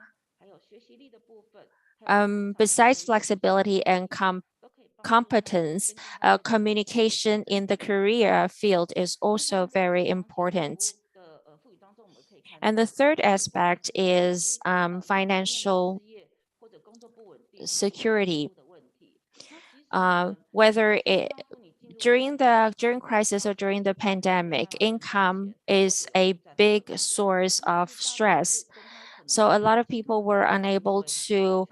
besides flexibility and competence, communication in the career field is also very important. And the third aspect is financial security. Whether during crisis or during the pandemic, income is a big source of stress. So a lot of people were unable to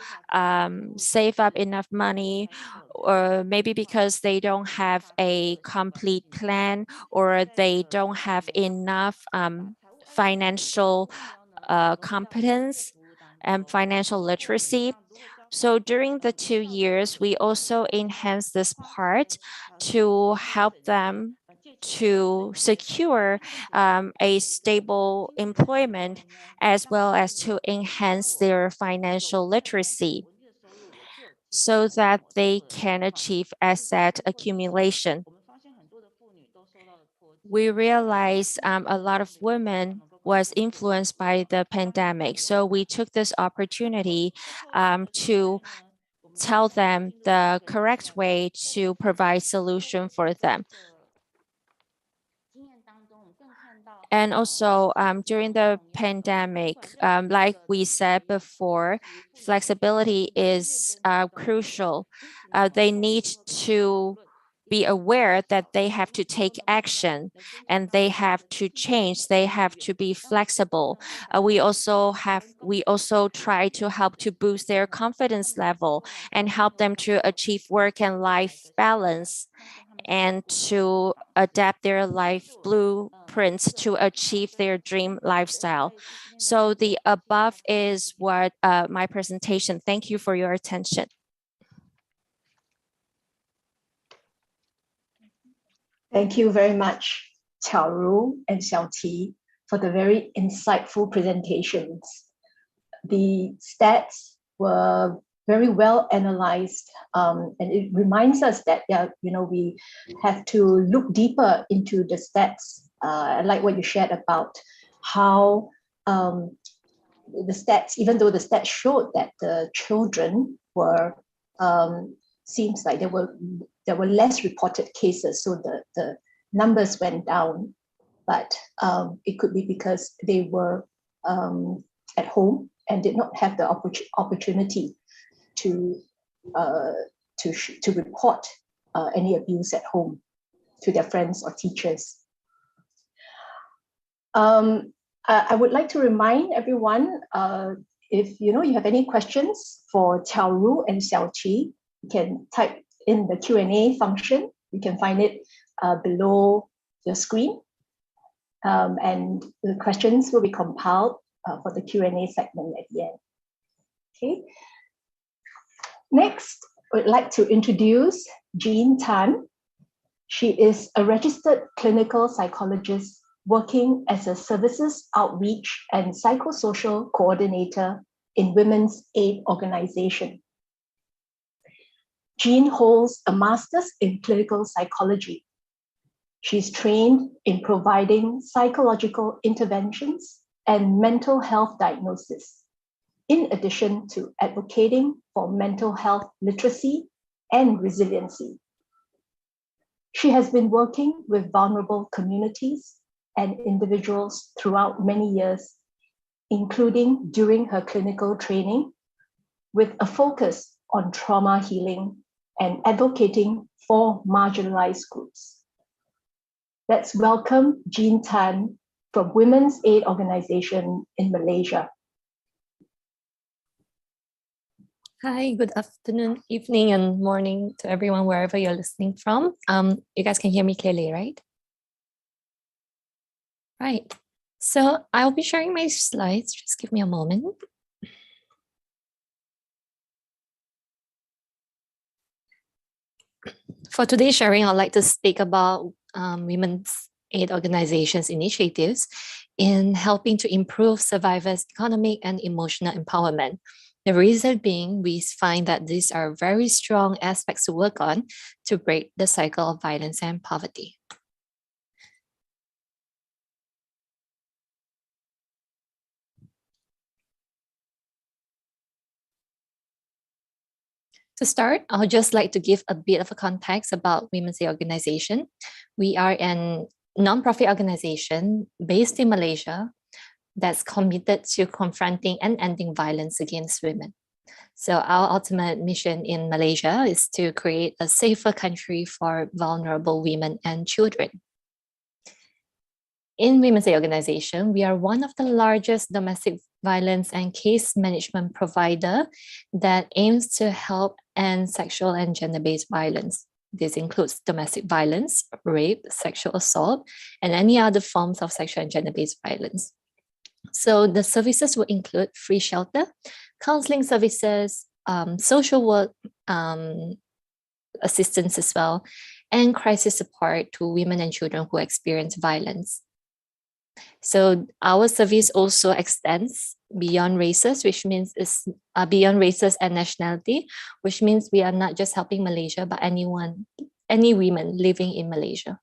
save up enough money, or maybe because they don't have a complete plan or they don't have enough financial competence and financial literacy. So during the 2 years, we also enhanced this part to help them to secure a stable employment as well as to enhance their financial literacy so that they can achieve asset accumulation. We realize a lot of women was influenced by the pandemic. So we took this opportunity to tell them the correct way to provide solution for them. And also during the pandemic, like we said before, flexibility is crucial. They need to be aware that they have to take action and they have to change. They have to be flexible. We also try to help to boost their confidence level and help them to achieve work and life balance, and to adapt their life blueprints to achieve their dream lifestyle. So the above is what my presentation. Thank you for your attention. Thank you very much, Xiaoru and Xiaoqi, for the very insightful presentations. The stats were very well analyzed, and it reminds us that we have to look deeper into the stats. I like what you shared about how the stats, even though the stats showed that the children were, seems like there were less reported cases, so the numbers went down, but it could be because they were at home and did not have the opportunity to report any abuse at home to their friends or teachers. I would like to remind everyone, if you have any questions for Xiaoru and Xiaoqi, you can type in the Q&A function. You can find it below your screen, and the questions will be compiled for the Q&A segment at the end. Okay. Next, I would like to introduce Jean Tan. She is a registered clinical psychologist working as a services outreach and psychosocial coordinator in Women's Aid Organization. Jean holds a master's in clinical psychology. She's trained in providing psychological interventions and mental health diagnosis, in addition to advocating for mental health literacy and resiliency. She has been working with vulnerable communities and individuals throughout many years, including during her clinical training, with a focus on trauma healing and advocating for marginalized groups. Let's welcome Jean Tan from Women's Aid Organization in Malaysia. Hi, good afternoon, evening, and morning to everyone wherever you're listening from. You guys can hear me clearly, right? Right. So I'll be sharing my slides. Just give me a moment. For today's sharing, I'd like to speak about Women's Aid Organization's initiatives in helping to improve survivors' economic and emotional empowerment. The reason being, we find that these are very strong aspects to work on to break the cycle of violence and poverty. To start, I would just like to give a bit of a context about Women's Aid Organization. We are a nonprofit organization based in Malaysia that's committed to confronting and ending violence against women. So our ultimate mission in Malaysia is to create a safer country for vulnerable women and children. In Women's Aid Organization, we are one of the largest domestic violence and case management provider that aims to help end sexual and gender-based violence. This includes domestic violence, rape, sexual assault, and any other forms of sexual and gender-based violence. So the services will include free shelter, counseling services, social work assistance as well, and crisis support to women and children who experience violence. So our service also extends beyond races, which means it's beyond races and nationality, which means we are not just helping Malaysia, but any women living in Malaysia.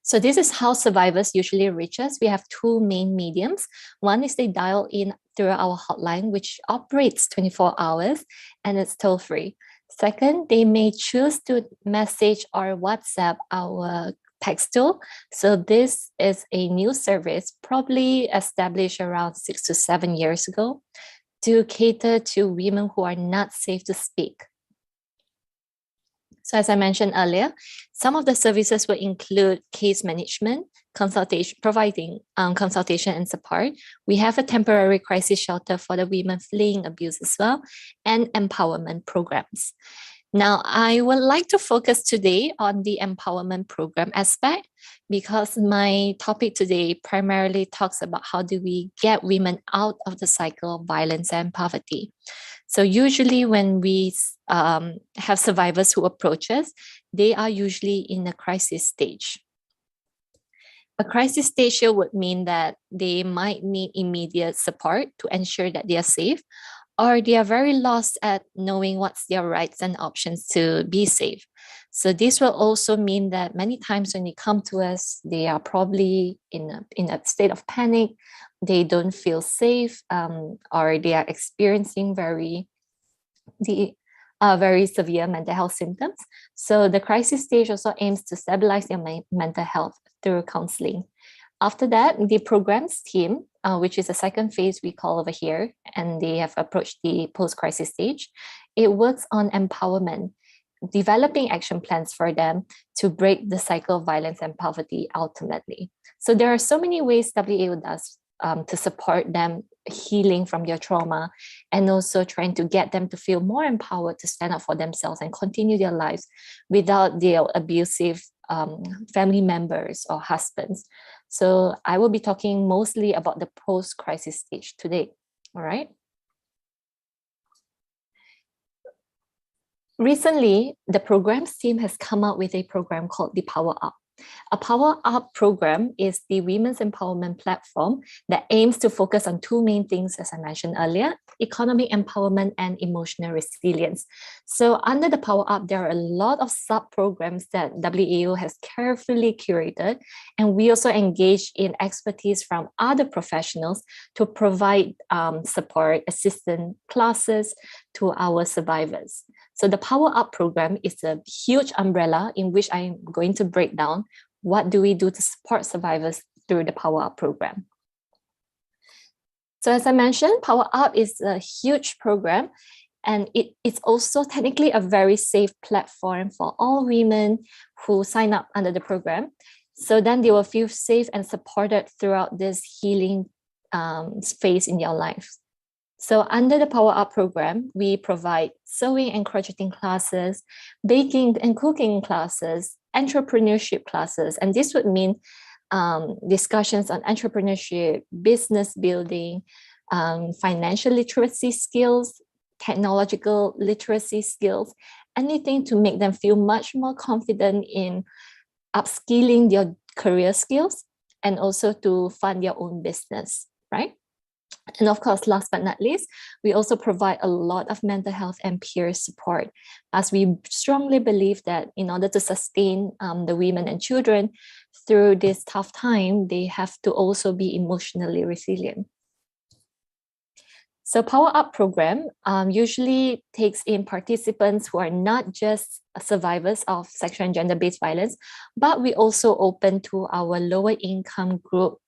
So this is how survivors usually reach us. We have two main mediums. One is they dial in through our hotline, which operates 24 hours and it's toll-free. Second, they may choose to message or WhatsApp our text tool. So this is a new service, probably established around 6 to 7 years ago, to cater to women who are not safe to speak. So as I mentioned earlier, some of the services will include case management, consultation, providing consultation and support. We have a temporary crisis shelter for the women fleeing abuse as well, and empowerment programs. Now, I would like to focus today on the empowerment program aspect because my topic today primarily talks about how do we get women out of the cycle of violence and poverty. So usually when we have survivors who approach us, they are usually in a crisis stage. A crisis stage here would mean that they might need immediate support to ensure that they are safe, or they are very lost at knowing what's their rights and options to be safe. So this will also mean that many times when they come to us, they are probably in a state of panic, they don't feel safe, or they are experiencing very severe mental health symptoms. So the crisis stage also aims to stabilize their mental health through counseling. After that, the programs team, which is the second phase we call over here, and they have approached the post-crisis stage, it works on empowerment, developing action plans for them to break the cycle of violence and poverty ultimately. So there are so many ways WAO does to support them healing from their trauma, and also trying to get them to feel more empowered to stand up for themselves and continue their lives without their abusive family members or husbands. So I will be talking mostly about the post-crisis stage today, all right? Recently, the programs team has come out with a program called the Power Up. A Power Up program is the women's empowerment platform that aims to focus on two main things, as I mentioned earlier: economic empowerment and emotional resilience. So under the Power Up, there are a lot of sub-programs that WAO has carefully curated, and we also engage in expertise from other professionals to provide support, assistance, classes to our survivors. So the Power Up program is a huge umbrella in which I'm going to break down what do we do to support survivors through the Power Up program. So as I mentioned, Power Up is a huge program, and it's also technically a very safe platform for all women who sign up under the program. So then they will feel safe and supported throughout this healing phase in their lives. So under the Power Up program, we provide sewing and crocheting classes, baking and cooking classes, entrepreneurship classes, and this would mean discussions on entrepreneurship, business building, financial literacy skills, technological literacy skills, anything to make them feel much more confident in upskilling their career skills and also to fund their own business, right? And of course, last but not least, we also provide a lot of mental health and peer support, as we strongly believe that in order to sustain the women and children through this tough time, they have to also be emotionally resilient. So Power Up program usually takes in participants who are not just survivors of sexual and gender-based violence, but we also open to our lower income group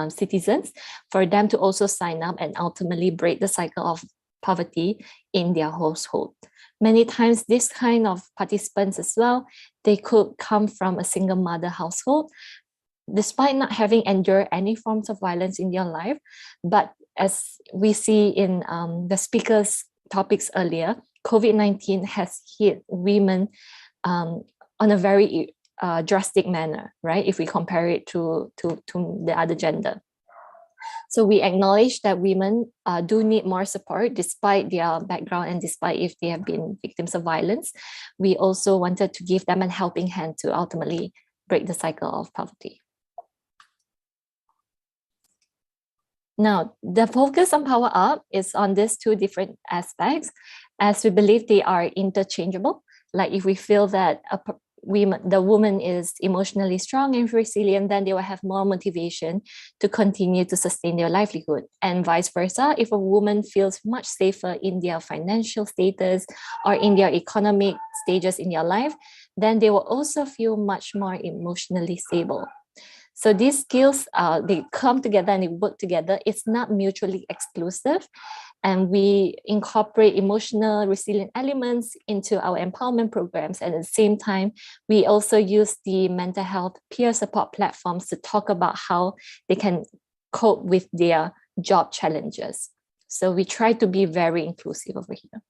citizens for them to also sign up and ultimately break the cycle of poverty in their household. Many times, this kind of participants as well, they could come from a single mother household, despite not having endured any forms of violence in their life. But as we see in the speakers' topics earlier, COVID-19 has hit women on a very drastic manner, right? If we compare it to the other gender. So we acknowledge that women do need more support despite their background and despite if they have been victims of violence. We also wanted to give them a helping hand to ultimately break the cycle of poverty. Now, the focus on Power Up is on these two different aspects, as we believe they are interchangeable. Like if we feel that the woman is emotionally strong and resilient, then they will have more motivation to continue to sustain their livelihood. And vice versa, if a woman feels much safer in their financial status or in their economic stages in their life, then they will also feel much more emotionally stable. So these skills, they come together and they work together. It's not mutually exclusive. And we incorporate emotional resilient elements into our empowerment programs. And at the same time, we also use the mental health peer support platforms to talk about how they can cope with their job challenges. So we try to be very inclusive over here.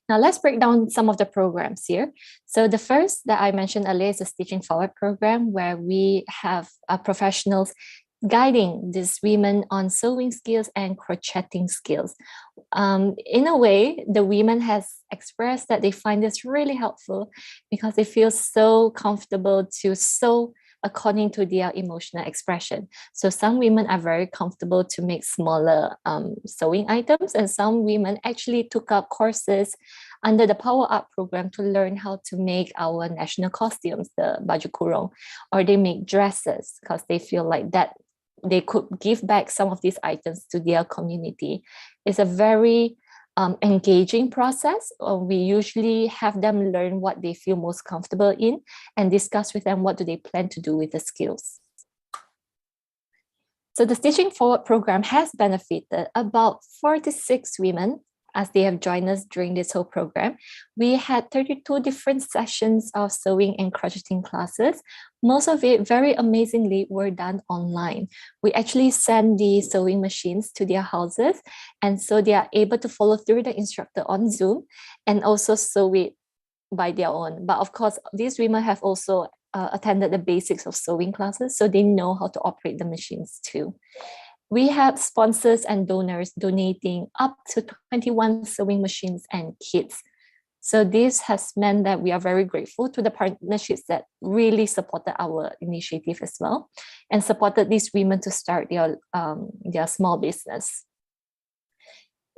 Now let's break down some of the programs here. So the first that I mentioned earlier is the Stitching Forward program, where we have professionals guiding these women on sewing skills and crocheting skills. In a way, the women has expressed that they find this really helpful because they feel so comfortable to sew according to their emotional expression. So some women are very comfortable to make smaller sewing items, and some women actually took up courses under the Power Up program to learn how to make our national costumes, the baju kurung, or they make dresses because they feel like that they could give back some of these items to their community. It's a very engaging process. We usually have them learn what they feel most comfortable in and discuss with them what do they plan to do with the skills. So the Stitching Forward program has benefited about 46 women as they have joined us during this whole program. We had 32 different sessions of sewing and crocheting classes. Most of it, very amazingly, were done online. We actually send the sewing machines to their houses, and so they are able to follow through the instructor on Zoom and also sew it by their own. But of course, these women have also attended the basics of sewing classes, so they know how to operate the machines too. We have sponsors and donors donating up to 21 sewing machines and kits. So this has meant that we are very grateful to the partnerships that really supported our initiative as well and supported these women to start their small business.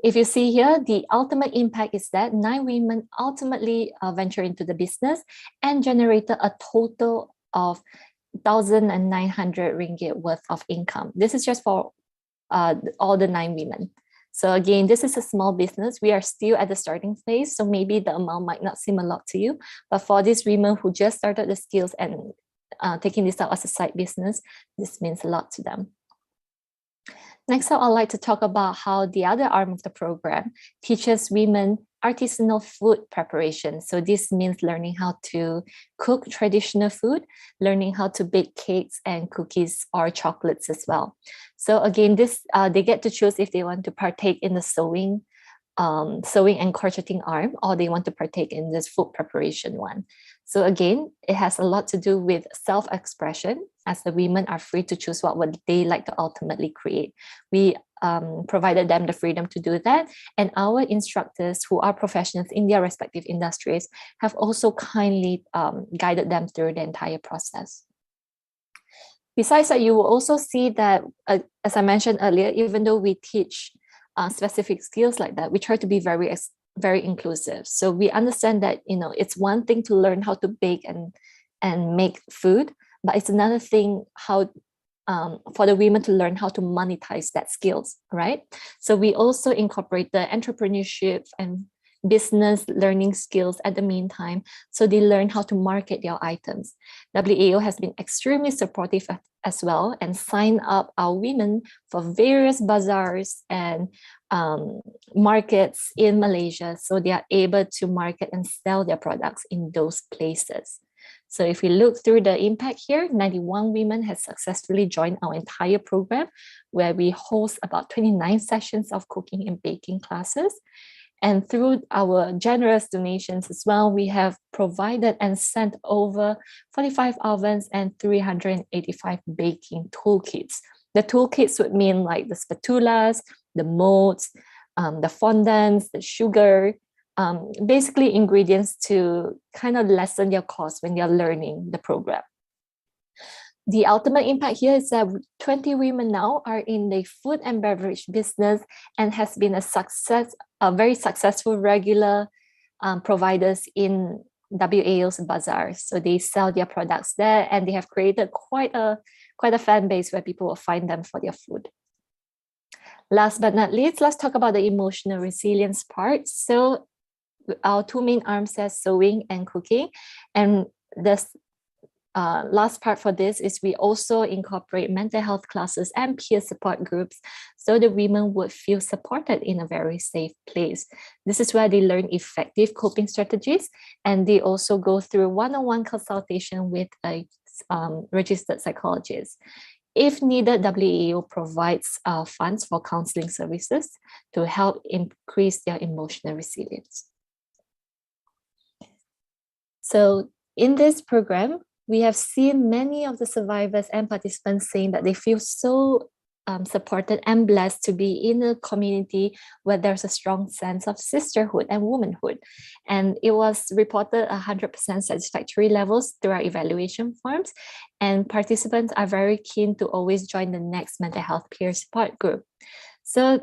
If you see here, the ultimate impact is that 9 women ultimately ventured into the business and generated a total of 1,900 ringgit worth of income. This is just for all the 9 women. So again, this is a small business. We are still at the starting phase, so maybe the amount might not seem a lot to you, but for these women who just started the skills and taking this out as a side business, this means a lot to them. Next up, I'd like to talk about how the other arm of the program teaches women artisanal food preparation. So this means learning how to cook traditional food, learning how to bake cakes and cookies or chocolates as well. So again, this they get to choose if they want to partake in the sewing and crocheting arm, or they want to partake in this food preparation one. So again, it has a lot to do with self-expression, as the women are free to choose what would they like to ultimately create. We provided them the freedom to do that, and our instructors, who are professionals in their respective industries, have also kindly guided them through the entire process. Besides that, you will also see that, as I mentioned earlier, even though we teach specific skills like that, we try to be very inclusive. So we understand that, you know, it's one thing to learn how to bake and make food, but it's another thing how for the women to learn how to monetize that skills, right? So we also incorporate the entrepreneurship and business learning skills at the meantime, so they learn how to market their items. WAO has been extremely supportive as well and sign up our women for various bazaars and markets in Malaysia, so they are able to market and sell their products in those places. So if we look through the impact here, 91 women have successfully joined our entire program, where we host about 29 sessions of cooking and baking classes. And through our generous donations as well, we have provided and sent over 45 ovens and 385 baking toolkits. The toolkits would mean like the spatulas, the molds, the fondants, the sugar, basically ingredients to kind of lessen your cost when you're learning the program. The ultimate impact here is that 20 women now are in the food and beverage business and has been a very successful regular providers in WAO's bazaar. So they sell their products there, and they have created quite a fan base where people will find them for their food. Last but not least, let's talk about the emotional resilience part. So our two main arms are sewing and cooking. And this last part for this is we also incorporate mental health classes and peer support groups so the women would feel supported in a very safe place. This is where they learn effective coping strategies, and they also go through one-on-one consultation with a registered psychologist. If needed, WAO provides funds for counseling services to help increase their emotional resilience. So in this program, we have seen many of the survivors and participants saying that they feel so supported and blessed to be in a community where there's a strong sense of sisterhood and womanhood. And it was reported 100% satisfactory levels through our evaluation forms. And participants are very keen to always join the next mental health peer support group. So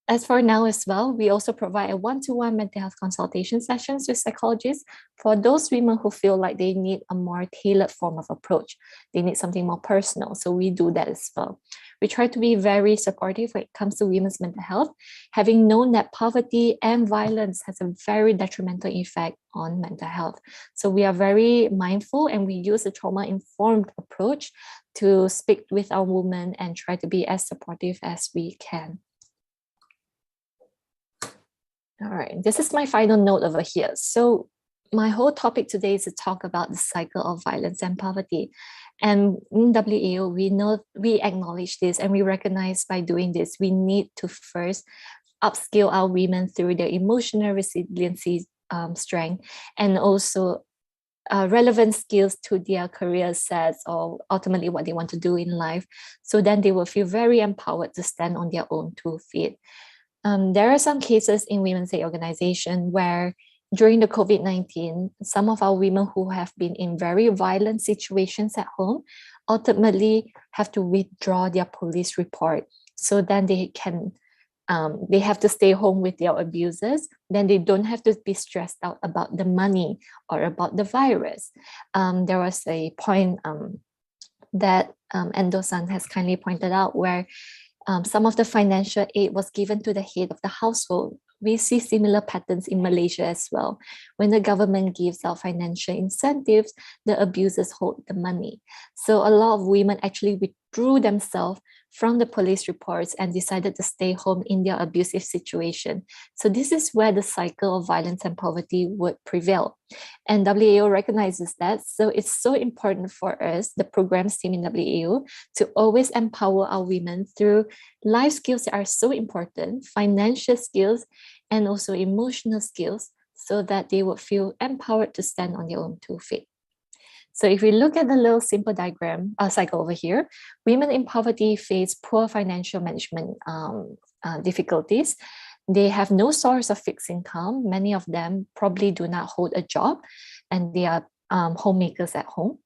as for now as well, we also provide a one-to-one mental health consultation sessions with psychologists for those women who feel like they need a more tailored form of approach. They need something more personal. So we do that as well. We try to be very supportive when it comes to women's mental health, having known that poverty and violence has a very detrimental effect on mental health. So we are very mindful, and we use a trauma-informed approach to speak with our women and try to be as supportive as we can. All right, this is my final note over here. So my whole topic today is to talk about the cycle of violence and poverty. And in WAO, we acknowledge this, and we recognize by doing this, we need to first upskill our women through their emotional resiliency strength, and also relevant skills to their career sets or ultimately what they want to do in life. So then they will feel very empowered to stand on their own 2 feet. There are some cases in women's aid organization where during the COVID-19, some of our women who have been in very violent situations at home ultimately have to withdraw their police report. So then they have to stay home with their abusers. Then they don't have to be stressed out about the money or about the virus. There was a point that Endo-san has kindly pointed out where some of the financial aid was given to the head of the household. We see similar patterns in Malaysia as well. When the government gives out financial incentives, the abusers hold the money. So a lot of women actually withdrew themselves from the police reports and decided to stay home in their abusive situation. So this is where the cycle of violence and poverty would prevail. And WAO recognizes that. So it's so important for us, the programs team in WAO, to always empower our women through life skills that are so important, financial skills, and also emotional skills, so that they would feel empowered to stand on their own 2 feet. So if we look at the little simple diagram cycle over here, women in poverty face poor financial management difficulties. They have no source of fixed income. Many of them probably do not hold a job, and they are homemakers at home.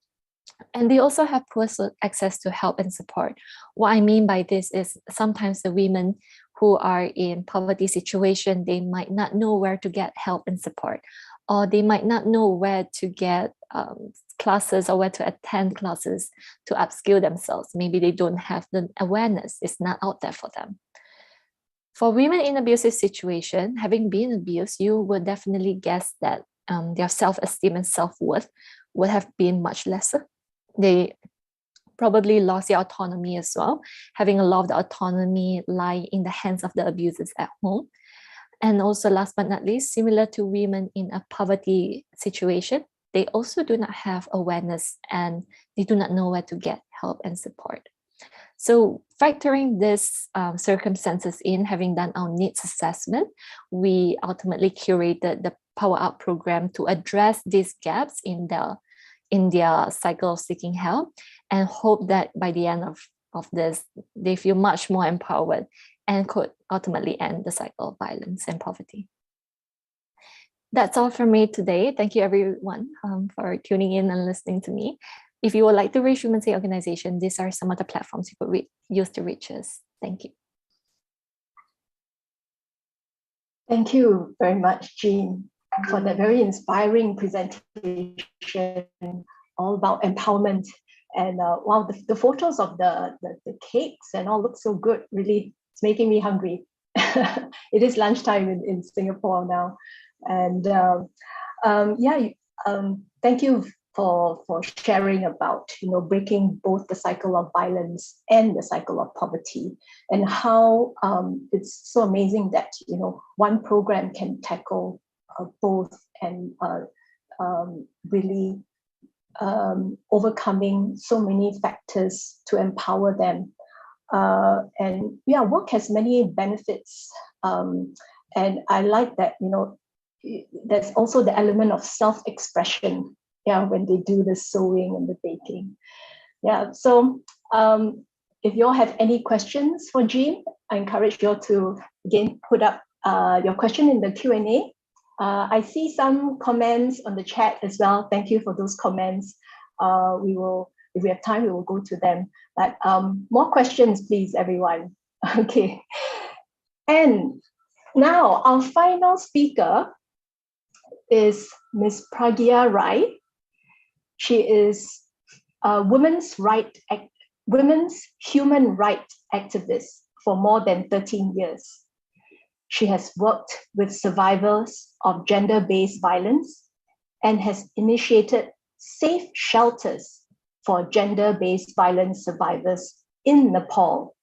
And they also have poor access to help and support. What I mean by this is sometimes the women who are in poverty situation, they might not know where to get help and support, or they might not know where to get classes or where to attend classes to upskill themselves. Maybe they don't have the awareness. It's not out there for them. For women in abusive situation, having been abused, you would definitely guess that their self-esteem and self-worth would have been much lesser. They probably lost their autonomy as well, having a lot of the autonomy lie in the hands of the abusers at home. And also, last but not least, similar to women in a poverty situation, they also do not have awareness and they do not know where to get help and support. So factoring these circumstances in, having done our needs assessment, we ultimately curated the Power Up program to address these gaps in their cycle of seeking help, and hope that by the end of this, they feel much more empowered and could ultimately end the cycle of violence and poverty. That's all from me today. Thank you everyone for tuning in and listening to me. If you would like to reach Women's Aid Organization, these are some of the platforms you could use to reach us. Thank you. Thank you very much, Jean. for that very inspiring presentation all about empowerment. And wow, the photos of the cakes and all look so good. Really, it's making me hungry. It is lunchtime in Singapore now. And thank you for sharing about, breaking both the cycle of violence and the cycle of poverty, and how it's so amazing that, one program can tackle both and really overcoming so many factors to empower them. Work has many benefits. And I like that, there's also the element of self-expression, when they do the sewing and the baking. So if you all have any questions for Jean, I encourage you all to, again, put up your question in the Q&A. I see some comments on the chat as well. Thank you for those comments. If we have time, we will go to them. But more questions, please, everyone. Okay. And now our final speaker is Ms. Pragya Rai. She is a women's human rights activist for more than 13 years. She has worked with survivors of gender-based violence and has initiated safe shelters for gender-based violence survivors in Nepal.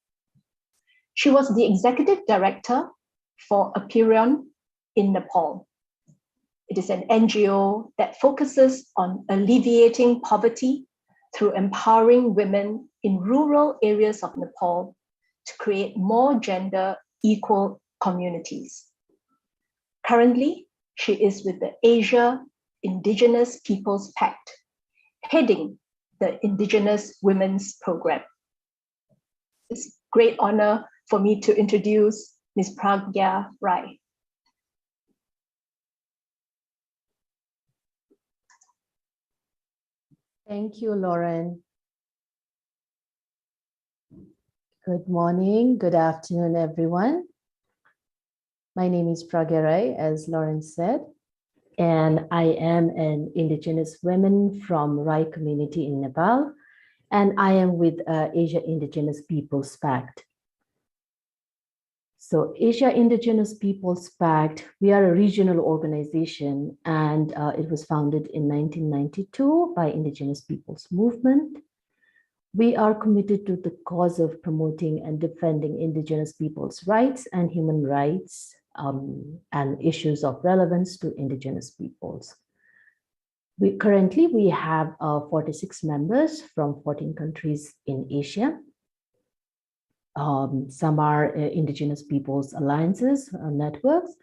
She was the executive director for Aperion in Nepal. It is an NGO that focuses on alleviating poverty through empowering women in rural areas of Nepal to create more gender equal communities. Currently, she is with the Asia Indigenous Peoples Pact, heading the Indigenous Women's Program. It's a great honor for me to introduce Ms. Pragya Rai. Thank you, Lauren. Good morning, good afternoon, everyone. My name is Pragya Rai, as Lauren said, and I am an Indigenous woman from Rai community in Nepal, and I am with Asia Indigenous Peoples Pact. So Asia Indigenous Peoples Pact, we are a regional organization, and it was founded in 1992 by Indigenous Peoples Movement. We are committed to the cause of promoting and defending Indigenous people's rights and human rights and issues of relevance to Indigenous peoples. Currently, we have 46 members from 14 countries in Asia. Some are Indigenous Peoples Alliances networks,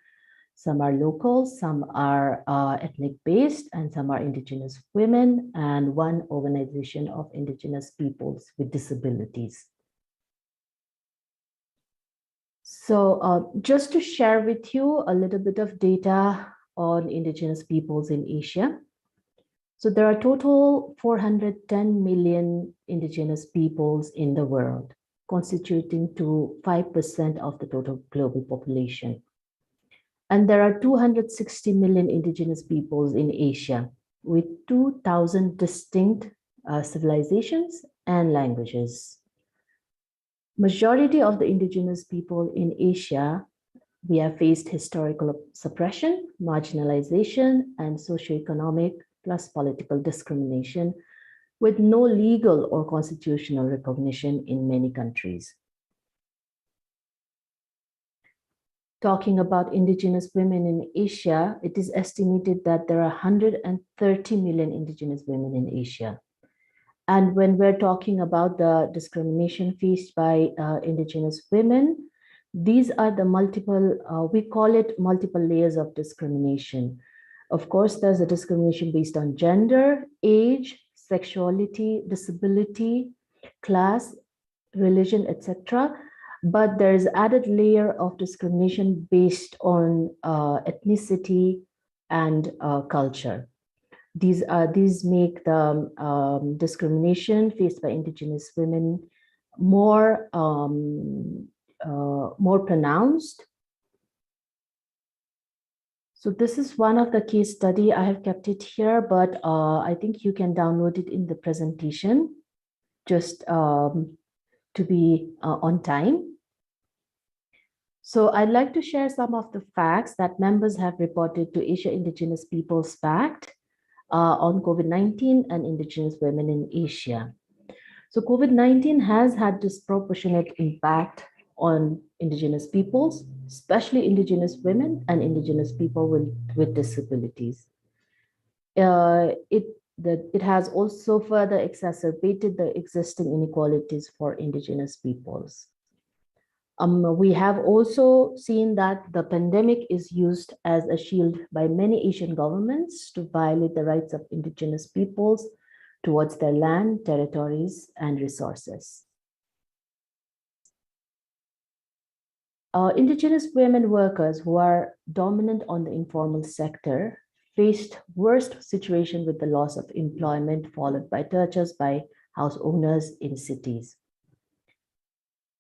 some are local, some are ethnic-based, and some are Indigenous women, and one organization of Indigenous peoples with disabilities. So just to share with you a little bit of data on Indigenous peoples in Asia. So there are total 410 million Indigenous peoples in the world, constituting to 5% of the total global population. And there are 260 million Indigenous peoples in Asia with 2,000 distinct civilizations and languages. Majority of the Indigenous people in Asia, we have faced historical suppression, marginalization, and socioeconomic plus political discrimination with no legal or constitutional recognition in many countries. Talking about Indigenous women in Asia, it is estimated that there are 130 million Indigenous women in Asia. And when we're talking about the discrimination faced by Indigenous women, these are the multiple, we call it multiple layers of discrimination. Of course, there's a discrimination based on gender, age, sexuality, disability, class, religion, etc. But there's added layer of discrimination based on ethnicity and culture. These make the discrimination faced by Indigenous women more pronounced. So this is one of the case study. I have kept it here, but I think you can download it in the presentation just to be on time. So I'd like to share some of the facts that members have reported to Asia Indigenous Peoples Pact on COVID-19 and Indigenous women in Asia. So COVID-19 has had disproportionate impact on Indigenous peoples, especially Indigenous women and Indigenous people with disabilities. It has also further exacerbated the existing inequalities for Indigenous peoples. We have also seen that the pandemic is used as a shield by many Asian governments to violate the rights of Indigenous peoples towards their land, territories, and resources. Indigenous women workers who are dominant on the informal sector faced worst situation with the loss of employment, followed by tortures by house owners in cities.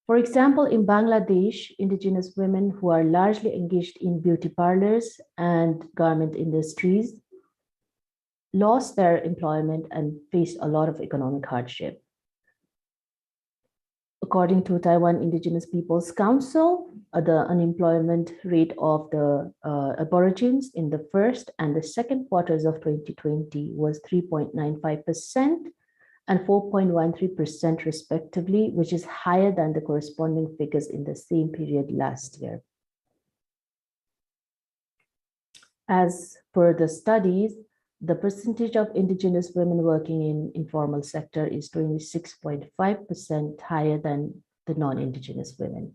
For example, in Bangladesh, Indigenous women who are largely engaged in beauty parlors and garment industries lost their employment and faced a lot of economic hardship. According to Taiwan Indigenous Peoples Council, the unemployment rate of the Aborigines in the first and the second quarters of 2020 was 3.95% and 4.13% respectively, which is higher than the corresponding figures in the same period last year. As per the studies, the percentage of Indigenous women working in informal sector is 26.5% higher than the non-Indigenous women.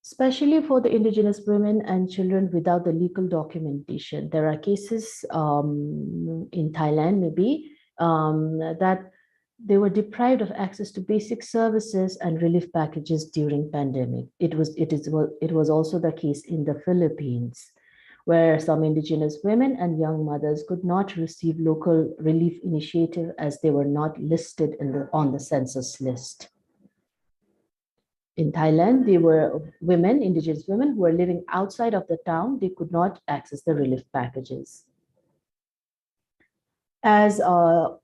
Especially for the Indigenous women and children without the legal documentation. There are cases in Thailand maybe that they were deprived of access to basic services and relief packages during pandemic. It was also the case in the Philippines, where some Indigenous women and young mothers could not receive local relief initiative as they were not listed on the census list. In Thailand, they were women, Indigenous women who were living outside of the town. They could not access the relief packages. As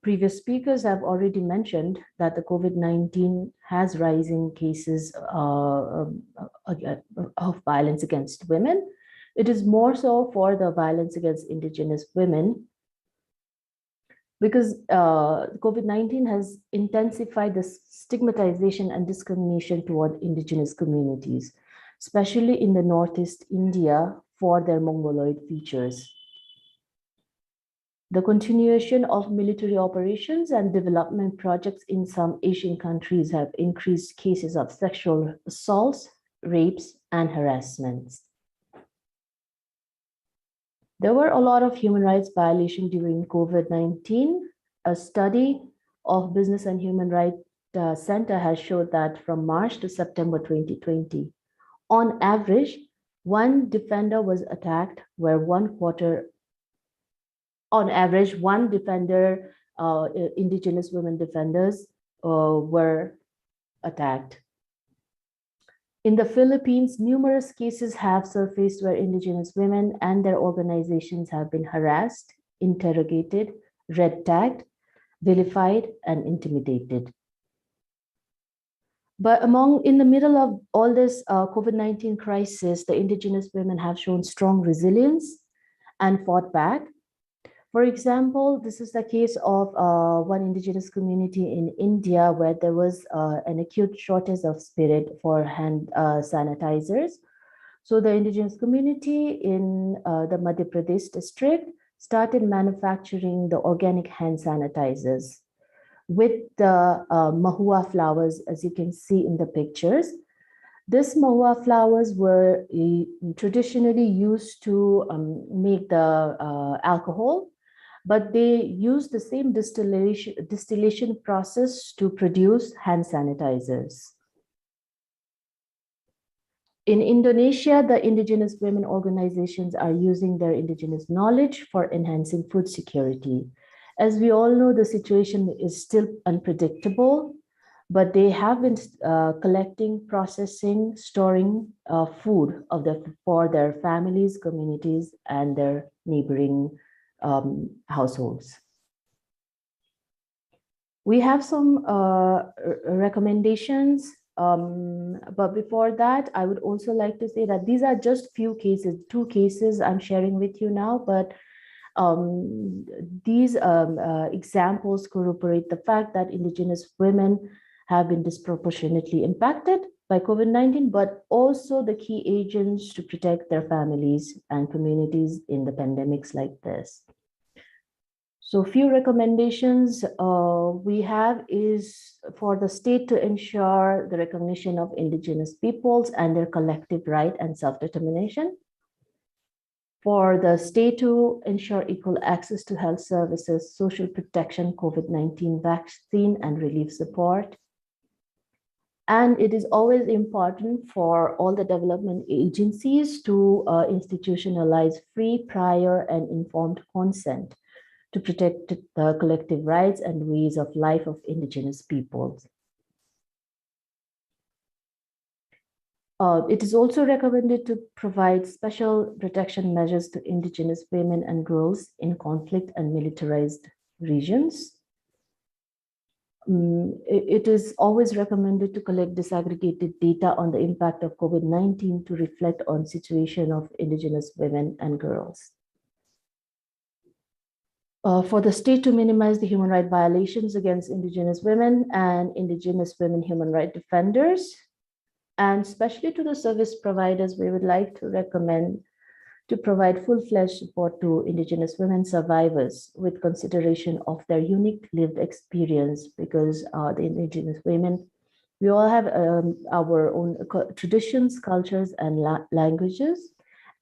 previous speakers have already mentioned, that the COVID-19 has rising cases of violence against women. It is more so for the violence against Indigenous women, because COVID-19 has intensified the stigmatization and discrimination toward Indigenous communities, especially in the Northeast India for their Mongoloid features. The continuation of military operations and development projects in some Asian countries have increased cases of sexual assaults, rapes, and harassments. There were a lot of human rights violations during COVID-19. A study of Business and Human Rights Center has showed that from March to September 2020, on average, one defender was attacked where on average, one defender, Indigenous women defenders were attacked. In the Philippines, numerous cases have surfaced where Indigenous women and their organizations have been harassed, interrogated, red tagged, vilified, and intimidated. But in the middle of all this COVID-19 crisis, the Indigenous women have shown strong resilience and fought back. For example, this is the case of one Indigenous community in India where there was an acute shortage of spirit for hand sanitizers. So the Indigenous community in the Madhya Pradesh district started manufacturing the organic hand sanitizers with the mahua flowers, as you can see in the pictures. These mahua flowers were traditionally used to make the alcohol, but they use the same distillation process to produce hand sanitizers. In Indonesia, the Indigenous women organizations are using their Indigenous knowledge for enhancing food security. As we all know, the situation is still unpredictable. but they have been collecting, processing, storing food for their families, communities, and their neighboring households. We have some recommendations, but before that, I would also like to say that these are just few cases, 2 cases I'm sharing with you now, but these examples corroborate the fact that Indigenous women have been disproportionately impacted by COVID-19, but also the key agents to protect their families and communities in the pandemics like this. So few recommendations we have is for the state to ensure the recognition of Indigenous peoples and their collective right and self-determination. For the state to ensure equal access to health services, social protection, COVID-19 vaccine and relief support. And it is always important for all the development agencies to institutionalize free, prior, and informed consent to protect the collective rights and ways of life of Indigenous peoples. It is also recommended to provide special protection measures to Indigenous women and girls in conflict and militarized regions. It is always recommended to collect disaggregated data on the impact of COVID-19 to reflect on situation of Indigenous women and girls. For the state to minimize the human rights violations against Indigenous women and Indigenous women human rights defenders, and especially to the service providers, we would like to recommend to provide full-fledged support to Indigenous women survivors with consideration of their unique lived experience, because the Indigenous women, we all have our own traditions, cultures, and languages.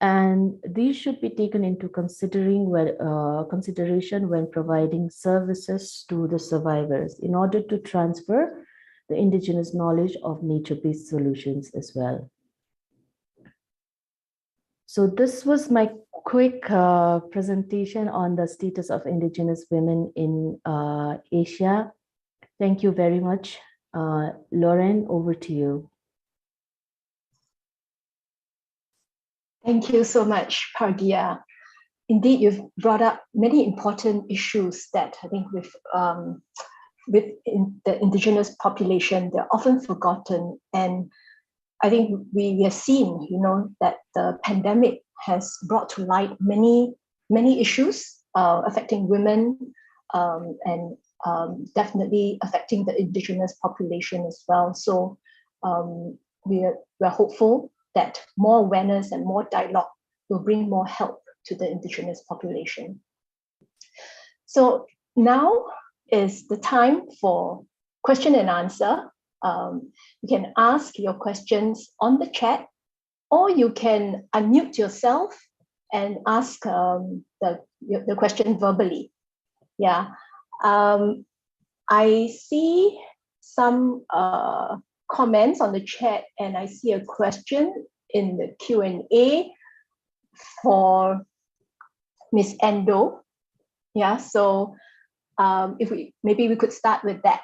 And these should be taken into consideration when providing services to the survivors in order to transfer the Indigenous knowledge of nature-based solutions as well. So this was my quick presentation on the status of Indigenous women in Asia. Thank you very much. Lauren, over to you. Thank you so much, Pargia. Indeed, you've brought up many important issues that I think with the Indigenous population, they're often forgotten. And I think we have seen, that the pandemic has brought to light many issues affecting women and definitely affecting the Indigenous population as well. So we're hopeful that more awareness and more dialogue will bring more help to the Indigenous population. So now is the time for question and answer. You can ask your questions on the chat, or you can unmute yourself and ask the question verbally. Yeah, I see some comments on the chat, and I see a question in the Q&A for Ms. Endo. Yeah, so maybe we could start with that.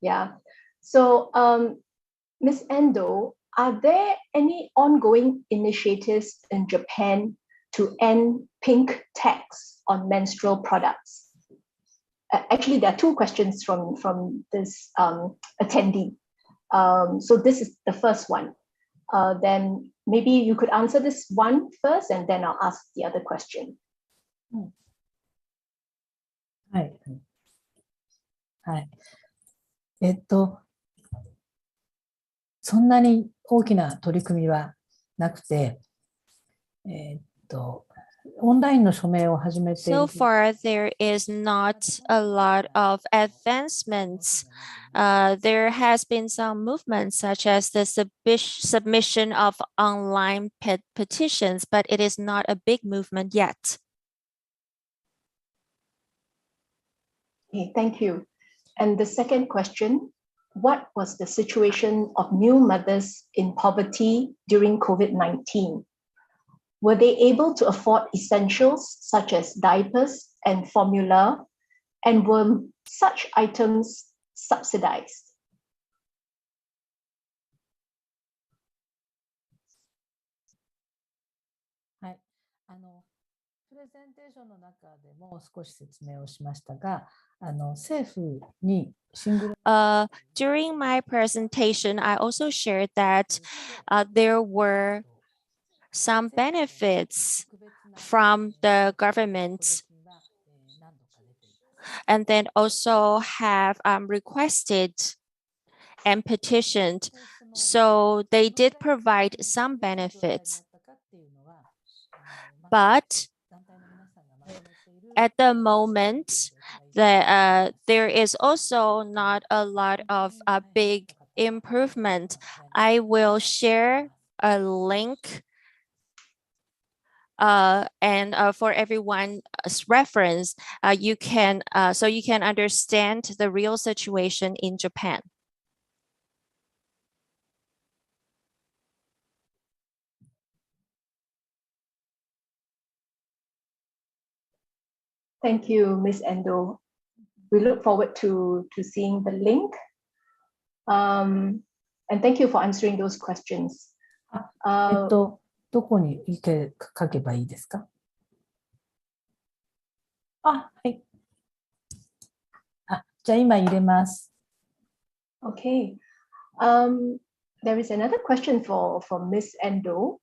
Yeah, so Ms. Endo, are there any ongoing initiatives in Japan to end pink tax on menstrual products? Actually, there are 2 questions from this attendee. So this is the first one. Then maybe you could answer this one first, and then I'll ask the other question. はい。はい。そんなに大きな取り組みはなくて、オンラインの署名を始めている。So far, there is not a lot of advancements. There has been some movements, such as the submission of online petitions, but it is not a big movement yet. Okay, thank you. And the second question, what was the situation of new mothers in poverty during COVID-19? Were they able to afford essentials such as diapers and formula, and were such items subsidized? プレゼンテーションの中でも少し説明をしましたが、政府にシングル During my presentation, I also shared that there were some benefits from the government, and then also have requested and petitioned. So they did provide some benefits. But at the moment, there is also not a lot of big improvement. I will share a link and for everyone's reference, you can understand the real situation in Japan. Thank you, Ms. Endo. We look forward to seeing the link. And thank you for answering those questions. どこに書けばいいですか？はい。じゃあ今入れます。Okay. There is another question for Ms. Endo.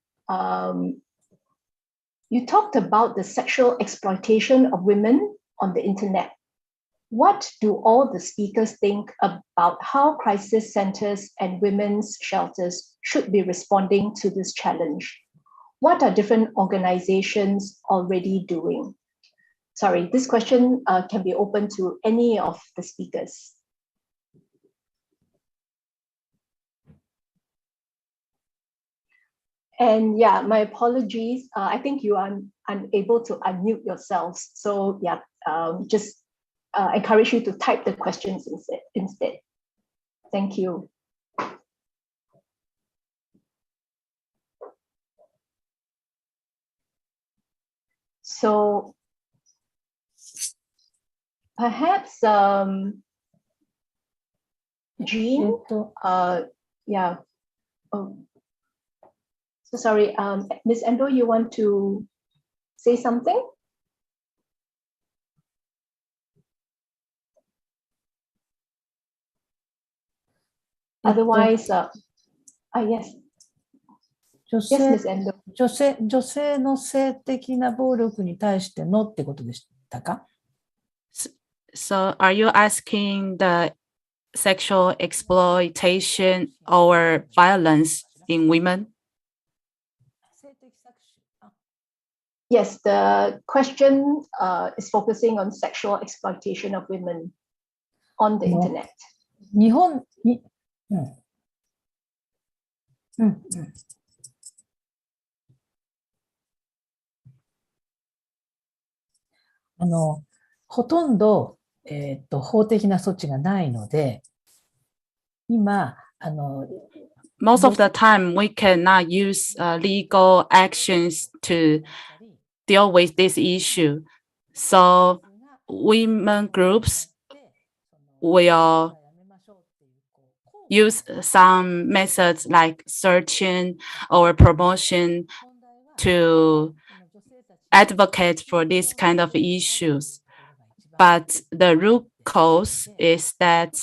You talked about the sexual exploitation of women on the internet. What do all the speakers think about how crisis centers and women's shelters should be responding to this challenge? What are different organizations already doing? Sorry, this question can be open to any of the speakers. And yeah, my apologies. I think you are unable to unmute yourselves. So yeah, just encourage you to type the questions instead. Thank you. So perhaps Jean, yeah. Oh. So sorry, Ms. Endo, you want to say something? Otherwise, yes. Yes, Ms. Endo. 女性の性的な暴力に対してのってことでしたか？ So are you asking the sexual exploitation or violence in women? Yes, the question is focusing on sexual exploitation of women on the internet. 日本に、ほとんど、法的な措置がないので、今、Most of the time, we cannot use legal actions to deal with this issue. So women groups will use some methods like searching or promotion to advocate for this kind of issues. But the root cause is that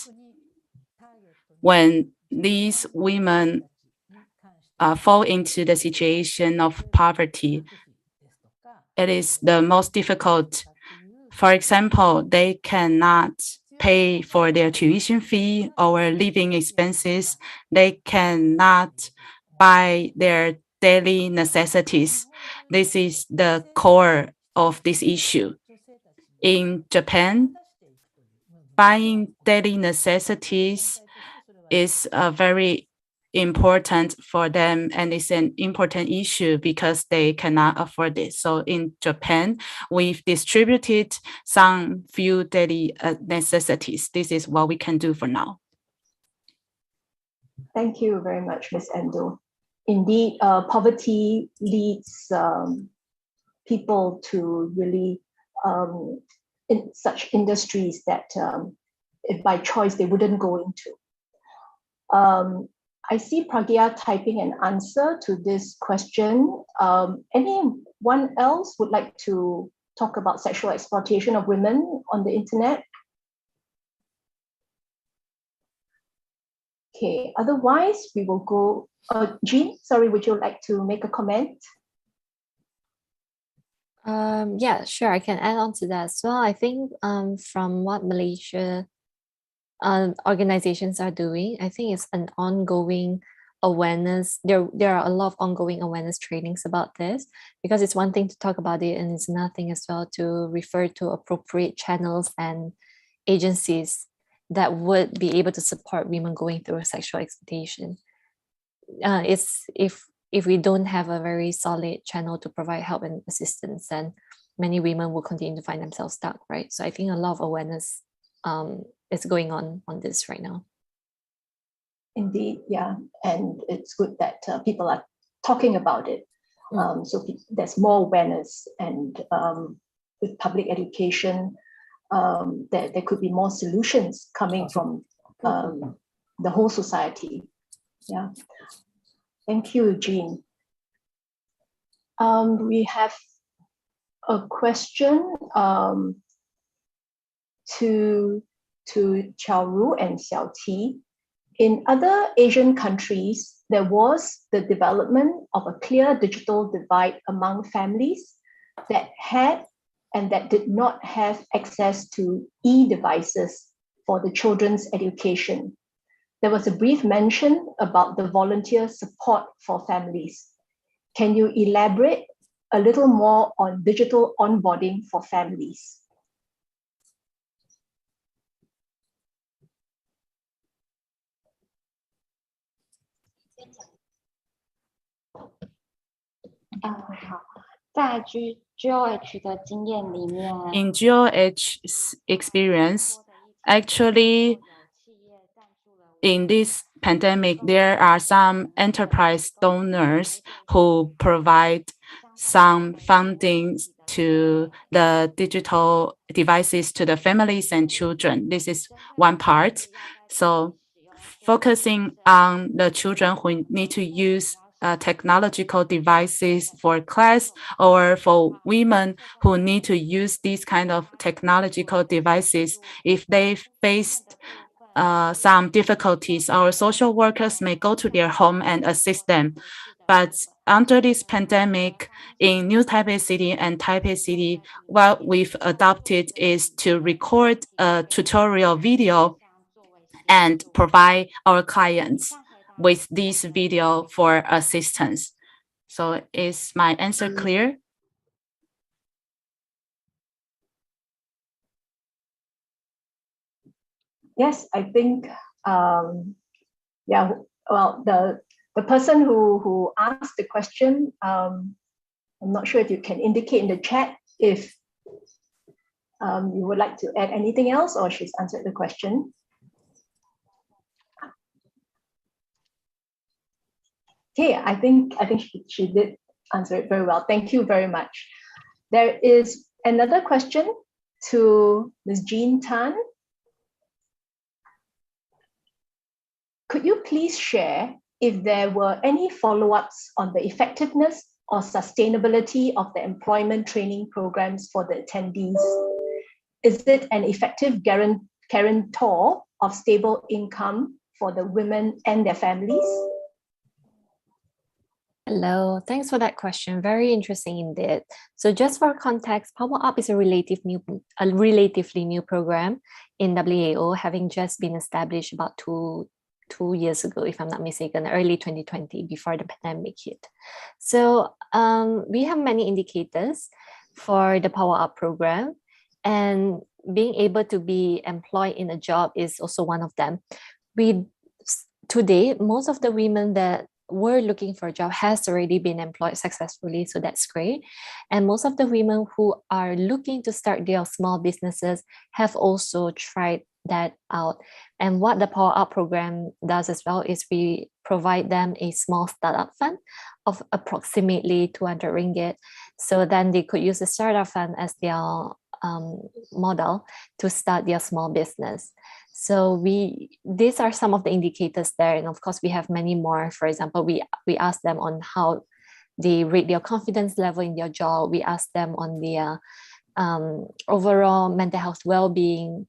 when these women fall into the situation of poverty, it is the most difficult. For example, they cannot pay for their tuition fee or living expenses. They cannot buy their daily necessities. This is the core of this issue. In Japan, buying daily necessities is very important for them, and it's an important issue because they cannot afford it. So in Japan, we've distributed some few daily necessities. This is what we can do for now. Thank you very much, Ms. Endo. Indeed, poverty leads people to really in such industries that if by choice they wouldn't go into. I see Pragya typing an answer to this question. Any anyone else would like to talk about sexual exploitation of women on the internet? Okay, otherwise we will go, Jean, sorry, would you like to make a comment? Yeah, sure. I can add on to that as well. I think from what Malaysia organizations are doing, I think it's an ongoing awareness. There are a lot of ongoing awareness trainings about this, because it's one thing to talk about it, and it's nothing as well to refer to appropriate channels and agencies that would be able to support women going through sexual exploitation. It's if we don't have a very solid channel to provide help and assistance, then many women will continue to find themselves stuck, right? So I think a lot of awareness is going on this right now. Indeed, yeah, and it's good that people are talking about it. So there's more awareness, and with public education, there could be more solutions coming from the whole society. Yeah, thank you, Jean. We have a question to Chao Ru and Xiao Ti. In other Asian countries, there was the development of a clear digital divide among families that had and that did not have access to e-devices for the children's education. There was a brief mention about the volunteer support for families. Can you elaborate a little more on digital onboarding for families? In GOH's experience, actually, in this pandemic, there are some enterprise donors who provide some funding to the digital devices to the families and children. This is one part. So focusing on the children who need to use technological devices for class, or for women who need to use these kind of technological devices, if they faced some difficulties, our social workers may go to their home and assist them. But under this pandemic, in New Taipei City and Taipei City, what we've adopted is to record a tutorial video and provide our clients with this video for assistance. So is my answer clear? Yes, I think, yeah, well, the person who asked the question, I'm not sure if you can indicate in the chat if you would like to add anything else, or she's answered the question. Okay, I think she did answer it very well. Thank you very much. There is another question to Ms. Jean Tan. Could you please share if there were any follow-ups on the effectiveness or sustainability of the employment training programs for the attendees? Is it an effective guarantor of stable income for the women and their families? Hello, thanks for that question. Very interesting indeed. So just for context, Power Up is a relatively new program in WAO, having just been established about two years ago, if I'm not mistaken, early 2020, before the pandemic hit. So we have many indicators for the Power Up program, and being able to be employed in a job is also one of them. Today, most of the women that were looking for a job has already been employed successfully, so that's great. And most of the women who are looking to start their small businesses have also tried that out. And what the Power Up program does as well is we provide them a small startup fund of approximately 200 ringgit. So then they could use the startup fund as their model to start their small business. So these are some of the indicators there, and of course we have many more. For example, we ask them on how they rate their confidence level in their job. We ask them on their overall mental health well-being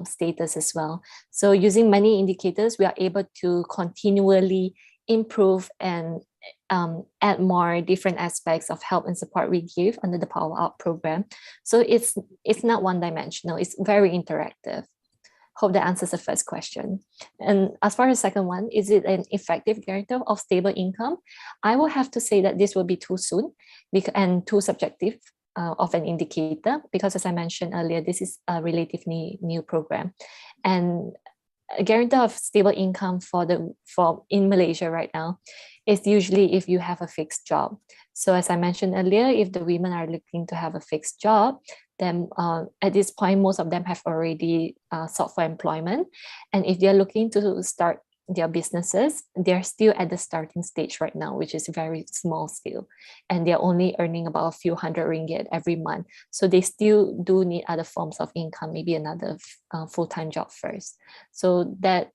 status as well. So using many indicators, we are able to continually improve and add more different aspects of help and support we give under the Power Up program. So it's not one-dimensional, it's very interactive. Hope that answers the first question. And as far as the second one, is it an effective guarantor of stable income? I will have to say that this will be too soon and too subjective of an indicator, because as I mentioned earlier, this is a relatively new program. And a guarantor of stable income for in Malaysia right now is usually if you have a fixed job. So as I mentioned earlier, if the women are looking to have a fixed job, then at this point, most of them have already sought for employment. And if they're looking to start their businesses, they're still at the starting stage right now, which is very small scale. And they're only earning about a few hundred ringgit every month. So they still do need other forms of income, maybe another full-time job first. So that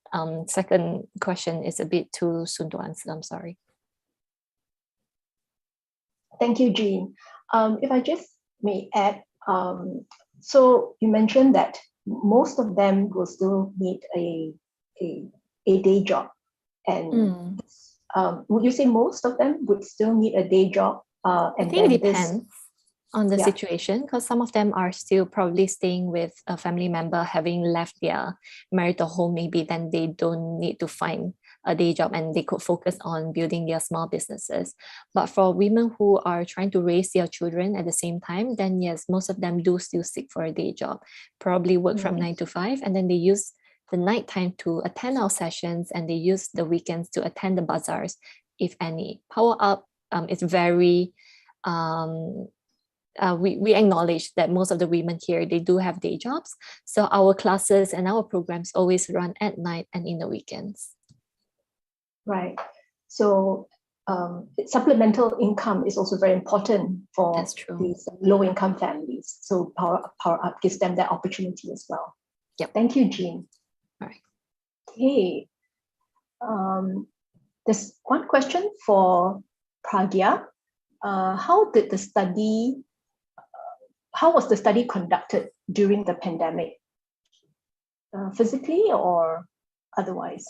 second question is a bit too soon to answer, I'm sorry. Thank you, Jean. If I just may add, so you mentioned that most of them will still need a day job, and would you say most of them would still need a day job? I think it depends on the situation, because some of them are still probably staying with a family member, having left their marital home, maybe then they don't need to find a day job and they could focus on building their small businesses. But for women who are trying to raise their children at the same time, then yes, most of them do still seek for a day job, probably work from 9 to 5, and then they use the night time to attend our sessions, and they use the weekends to attend the bazaars, if any. Power Up is very, we acknowledge that most of the women here, they do have day jobs. So our classes and our programs always run at night and in the weekends. Right. So supplemental income is also very important for these low-income families. So Power Up gives them that opportunity as well. Yep. Thank you, Jean. All right. Okay. There's one question for Pragya. How was the study conducted during the pandemic? Physically or otherwise?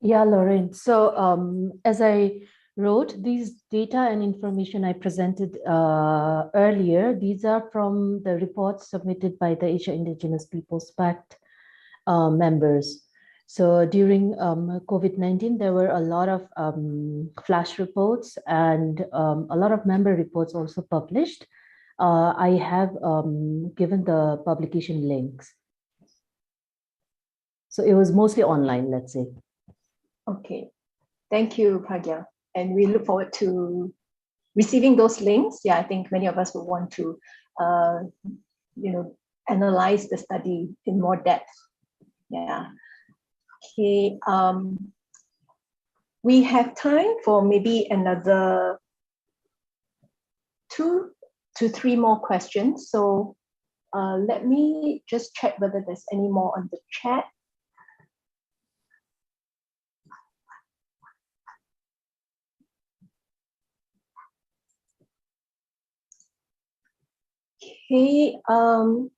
Yeah, Lauren. So as I wrote, these data and information I presented earlier, these are from the reports submitted by the Asia Indigenous Peoples Pact members. So during COVID-19, there were a lot of flash reports and a lot of member reports also published. I have given the publication links. So it was mostly online, let's say. Okay, thank you, Pragya. And we look forward to receiving those links. Yeah, I think many of us will want to, analyze the study in more depth. Yeah. Okay. We have time for maybe another 2 to 3 more questions. So let me just check whether there's any more on the chat. Okay, I'll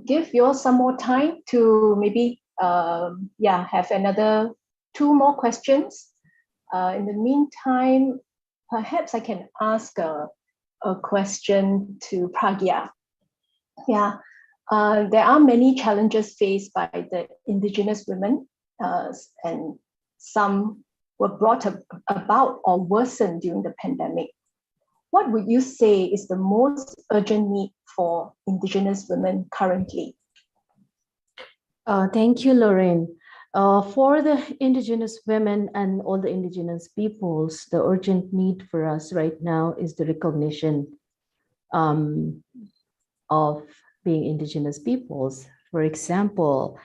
give you all some more time to maybe have another 2 more questions. In the meantime, perhaps I can ask a question to Pragya. Yeah, there are many challenges faced by the indigenous women, and some were brought about or worsened during the pandemic. What would you say is the most urgent need for indigenous women currently? Thank you, Lorraine. For the indigenous women and all the indigenous peoples, the urgent need for us right now is the recognition of being indigenous peoples. For example,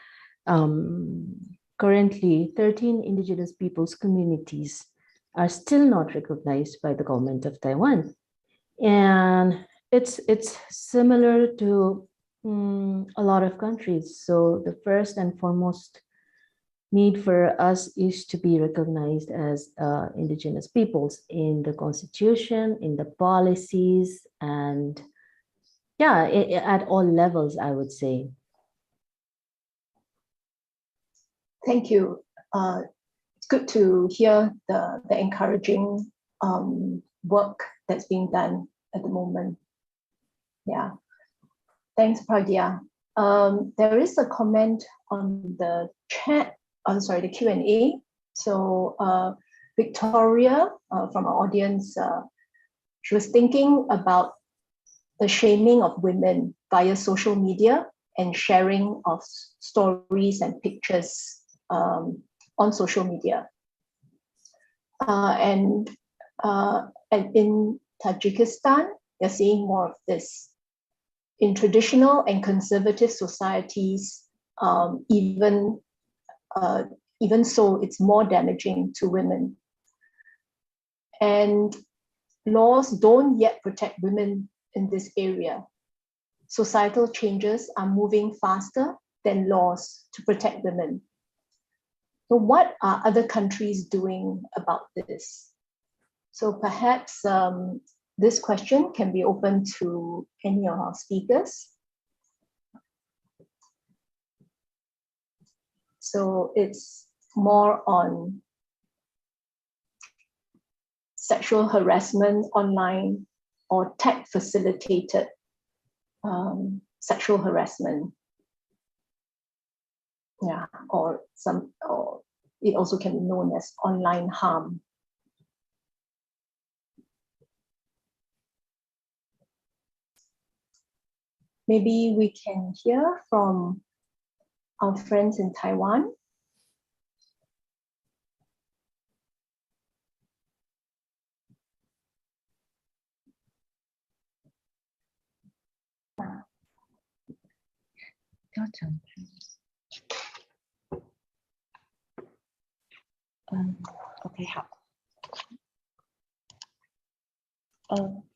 currently 13 indigenous peoples communities are still not recognized by the government of Taiwan. And it's similar to a lot of countries. So the first and foremost need for us is to be recognized as indigenous peoples in the constitution, in the policies, and yeah, at all levels, I would say. Thank you. It's good to hear the encouraging work that's being done at the moment. Yeah. Thanks, Pragya. There is a comment on the chat, the Q&A. So Victoria from our audience, she was thinking about the shaming of women via social media and sharing of stories and pictures on social media. And in Tajikistan, you're seeing more of this. In traditional and conservative societies, even so, it's more damaging to women. And laws don't yet protect women in this area. Societal changes are moving faster than laws to protect women. So what are other countries doing about this? So perhaps this question can be open to any of our speakers. So it's more on sexual harassment online or tech facilitated sexual harassment. Yeah, or it also can be known as online harm. Maybe we can hear from our friends in Taiwan. OK 好。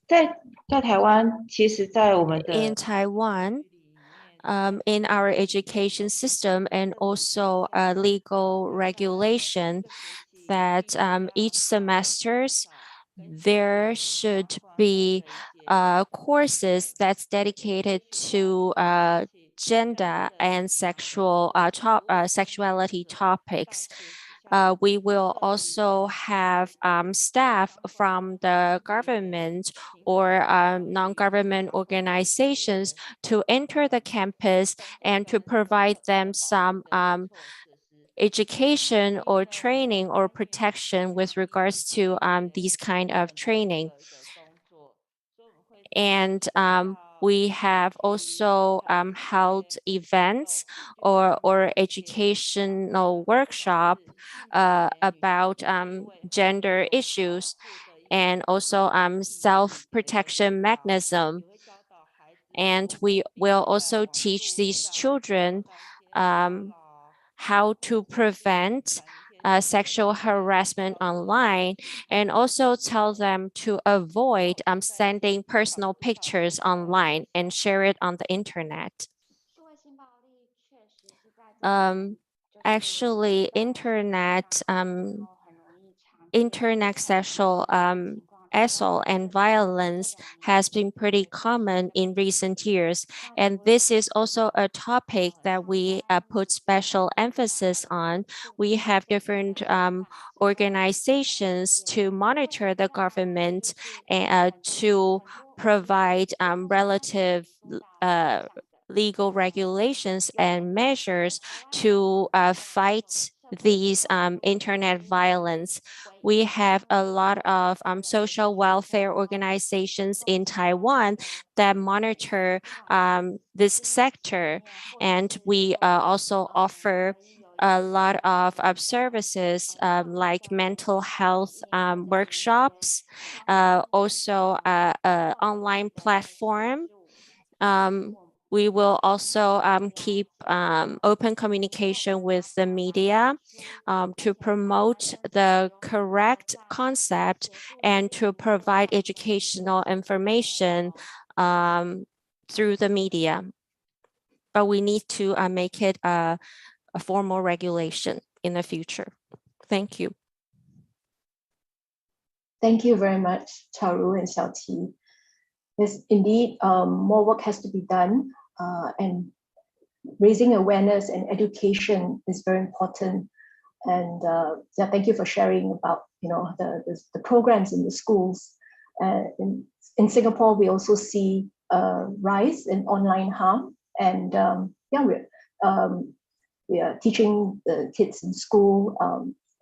在台湾，其实，在我们的 In Taiwan, in our education system and also legal regulation, that each semesters there should be courses that's dedicated to gender and sexuality topics. We will also have staff from the government or non-government organizations to enter the campus and to provide them some education or training or protection with regards to these kind of training. And we have also held events or educational workshop about gender issues and also self-protection mechanism. And we will also teach these children how to prevent sexual harassment online, and also tell them to avoid sending personal pictures online and share it on the internet. Actually, internet sexual assault and violence has been pretty common in recent years. And this is also a topic that we put special emphasis on. We have different organizations to monitor the government and to provide relative legal regulations and measures to fight these internet violence. We have a lot of social welfare organizations in Taiwan that monitor this sector. And we also offer a lot of services like mental health workshops, also an online platform. We will also keep open communication with the media to promote the correct concept and to provide educational information through the media. But we need to make it a formal regulation. in the future. Thank you. Thank you very much, Charu and Xiaoqi. Yes, indeed, more work has to be done, and raising awareness and education is very important. And yeah, thank you for sharing about the programs in the schools. In Singapore, we also see a rise in online harm, and yeah, we are teaching the kids in school,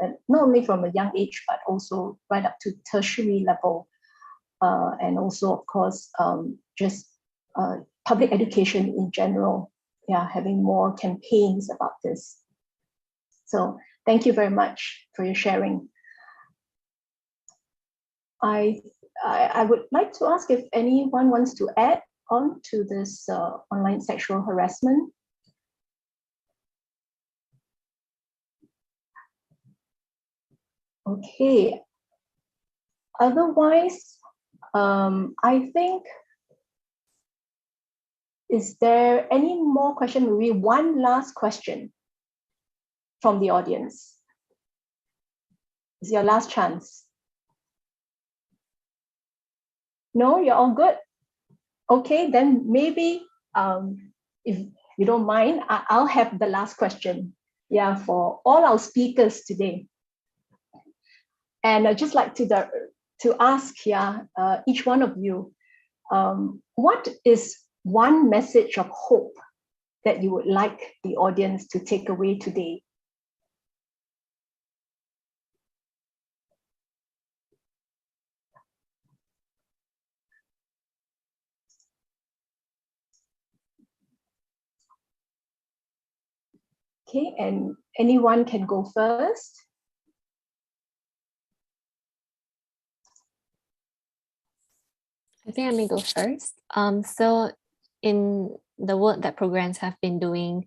and not only from a young age, but also right up to tertiary level, and also, of course, just public education in general. Yeah, having more campaigns about this. So thank you very much for your sharing. I would like to ask if anyone wants to add on to this online sexual harassment. Okay. Otherwise, I think, is there any more question? Maybe one last question from the audience. It's your last chance. No, you're all good? Okay, then maybe if you don't mind, I'll have the last question, yeah, for all our speakers today. And I'd just like to ask, yeah, each one of you, what is one message of hope that you would like the audience to take away today? Okay, and anyone can go first. I think I may go first. So in the work that programs have been doing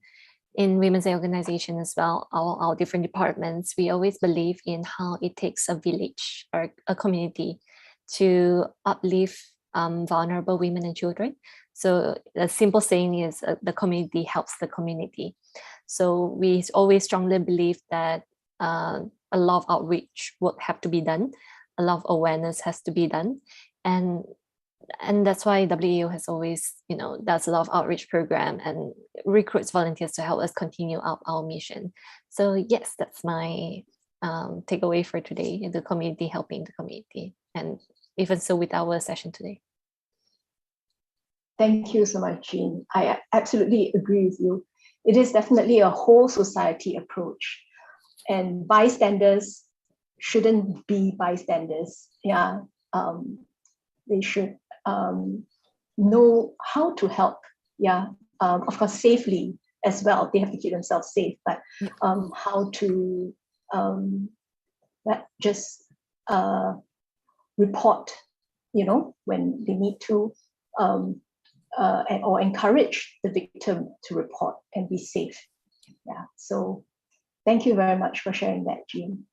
in women's organization as well, our different departments, we always believe in how it takes a village or a community to uplift vulnerable women and children. So the simple saying is the community helps the community. So we always strongly believe that a lot of outreach work have to be done, a lot of awareness has to be done, and that's why WEO has always, does a lot of outreach program and recruits volunteers to help us continue our mission. So yes, that's my takeaway for today, the community helping the community, and even so with our session today. Thank you so much, Jean. I absolutely agree with you. It is definitely a whole society approach, and bystanders shouldn't be bystanders. Yeah, they should know how to help. Yeah, of course, safely as well. They have to keep themselves safe, but how to just report, when they need to, or encourage the victim to report and be safe. Yeah, so thank you very much for sharing that, Jean.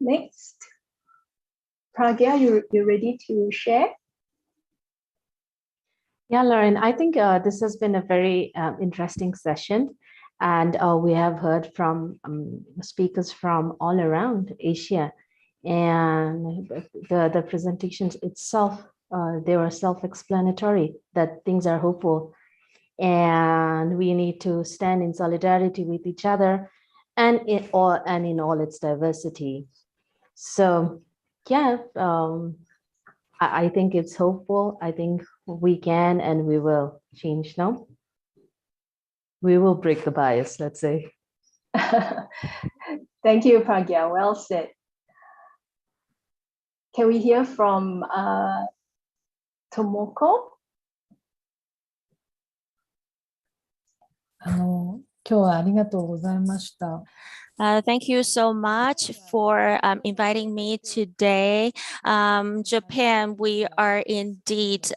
Next, Pragya, you're ready to share? Yeah, Lauren, I think this has been a very interesting session, and we have heard from speakers from all around Asia, and the presentations itself, they were self-explanatory that things are hopeful, and we need to stand in solidarity with each other, and in all its diversity. So yeah, I think it's hopeful. I think we can and we will change now. We will break the bias, let's say. Thank you, Pragya. Well said. Can we hear from Tomoko? Thank you so much for inviting me today. Japan, we are indeed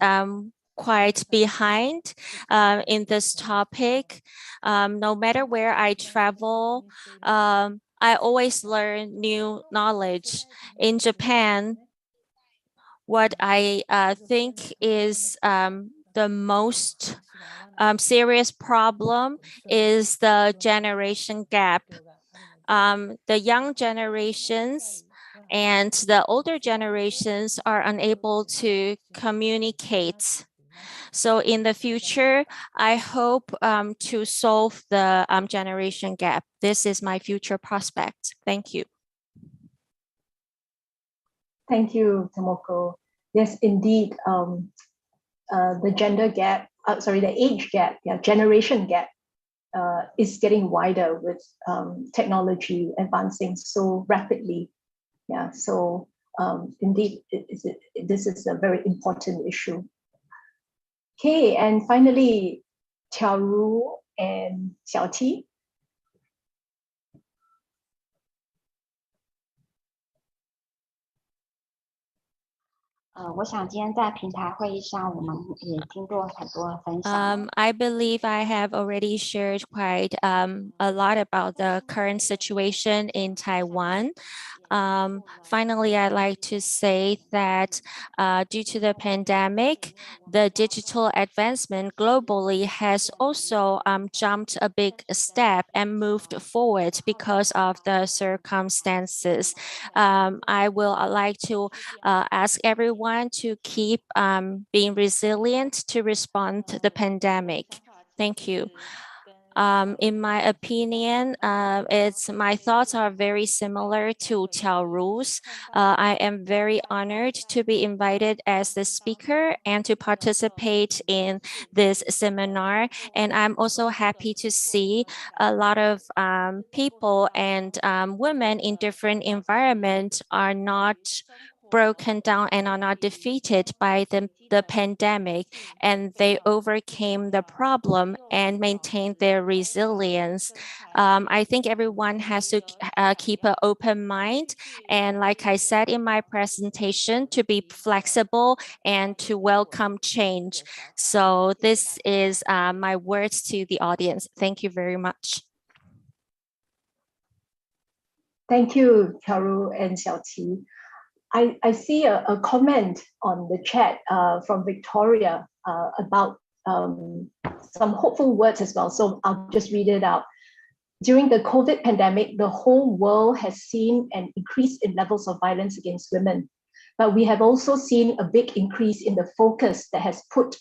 quite behind in this topic. No matter where I travel, I always learn new knowledge. In Japan, what I think is the most serious problem is the generation gap. The young generations and the older generations are unable to communicate. So in the future, I hope to solve the generation gap. This is my future prospect. Thank you. Thank you, Tomoko. Yes, indeed, the gender gap, the age gap, generation gap is getting wider with technology advancing so rapidly. Yeah, so indeed, this is a very important issue. Okay, and finally, Qiaoru and Xiaoqi. 我想今天在平台会议上，我们也听过很多分享。I believe I have already shared quite a lot about the current situation in Taiwan. Finally, I'd like to say that due to the pandemic, the digital advancement globally has also jumped a big step and moved forward because of the circumstances. I will like to ask everyone to keep being resilient to respond to the pandemic. Thank you. In my opinion, my thoughts are very similar to Qiaoru's. I am very honored to be invited as the speaker and to participate in this seminar. And I'm also happy to see a lot of people and women in different environments are not broken down and are not defeated by the pandemic, and they overcame the problem and maintained their resilience. I think everyone has to keep an open mind, and like I said in my presentation, to be flexible and to welcome change. So this is my words to the audience. Thank you very much. Thank you, Qiaoru and Xiaoqi. I see a comment on the chat from Victoria about some hopeful words as well. So I'll just read it out. During the COVID pandemic, the whole world has seen an increase in levels of violence against women. But we have also seen a big increase in the focus that has put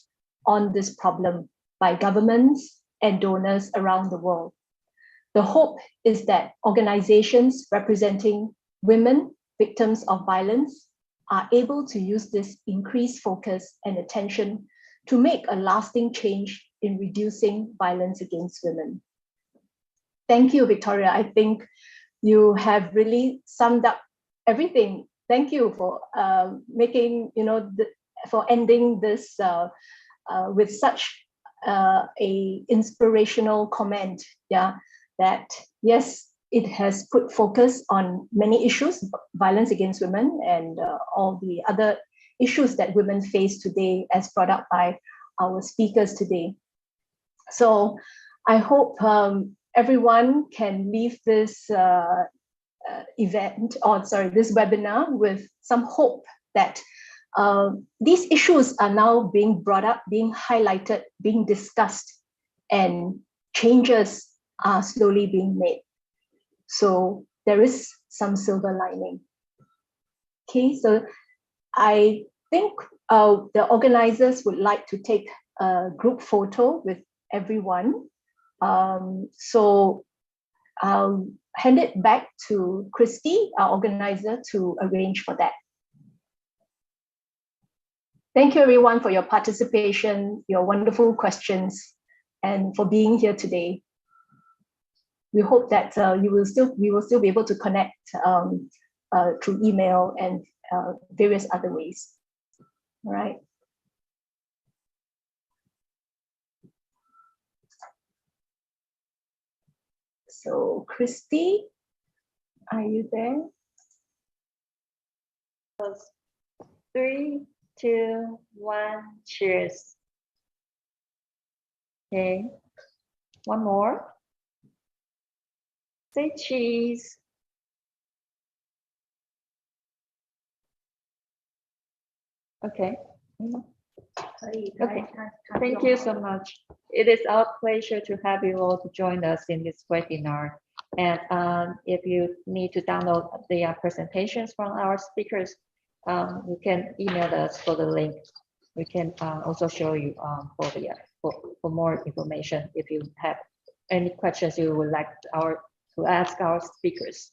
on this problem by governments and donors around the world. The hope is that organizations representing women victims of violence are able to use this increased focus and attention to make a lasting change in reducing violence against women. Thank you, Victoria. I think you have really summed up everything. Thank you for for ending this with such a inspirational comment. Yeah, that yes, it has put focus on many issues, violence against women and all the other issues that women face today as brought up by our speakers today. So I hope everyone can leave this this webinar with some hope that these issues are now being brought up, being highlighted, being discussed, and changes are slowly being made. So there is some silver lining. Okay, so I think the organizers would like to take a group photo with everyone. So I'll hand it back to Christy, our organizer, to arrange for that. Thank you everyone for your participation, your wonderful questions, and for being here today. We hope that we will still be able to connect through email and various other ways. All right. So, Christy, are you there? 3, 2, 1, cheers. Okay, one more. Say cheese. Okay. Okay, thank you so much. It is our pleasure to have you all to join us in this webinar. And if you need to download the presentations from our speakers, you can email us for the link. We can also show you for more information if you have any questions you would like to ask our speakers.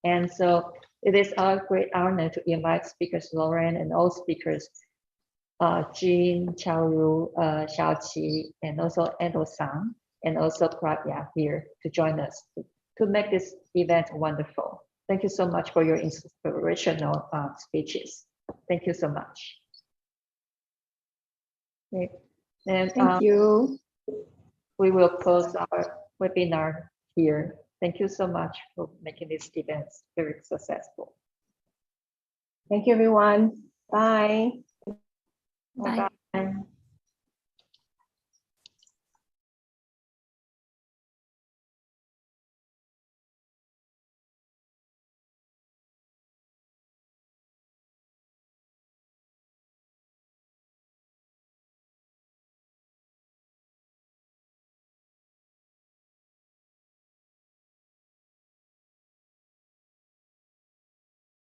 And so it is our great honor to invite speakers Lauren and all speakers, Jean, Chaoru, Xiaoqi, and also Endo-san, and also Pragya here to join us to make this event wonderful. Thank you so much for your inspirational speeches. Thank you so much. Okay. And Thank you. we will close our webinar here. Thank you so much for making this event very successful. Thank you, everyone. Bye. Bye. Bye.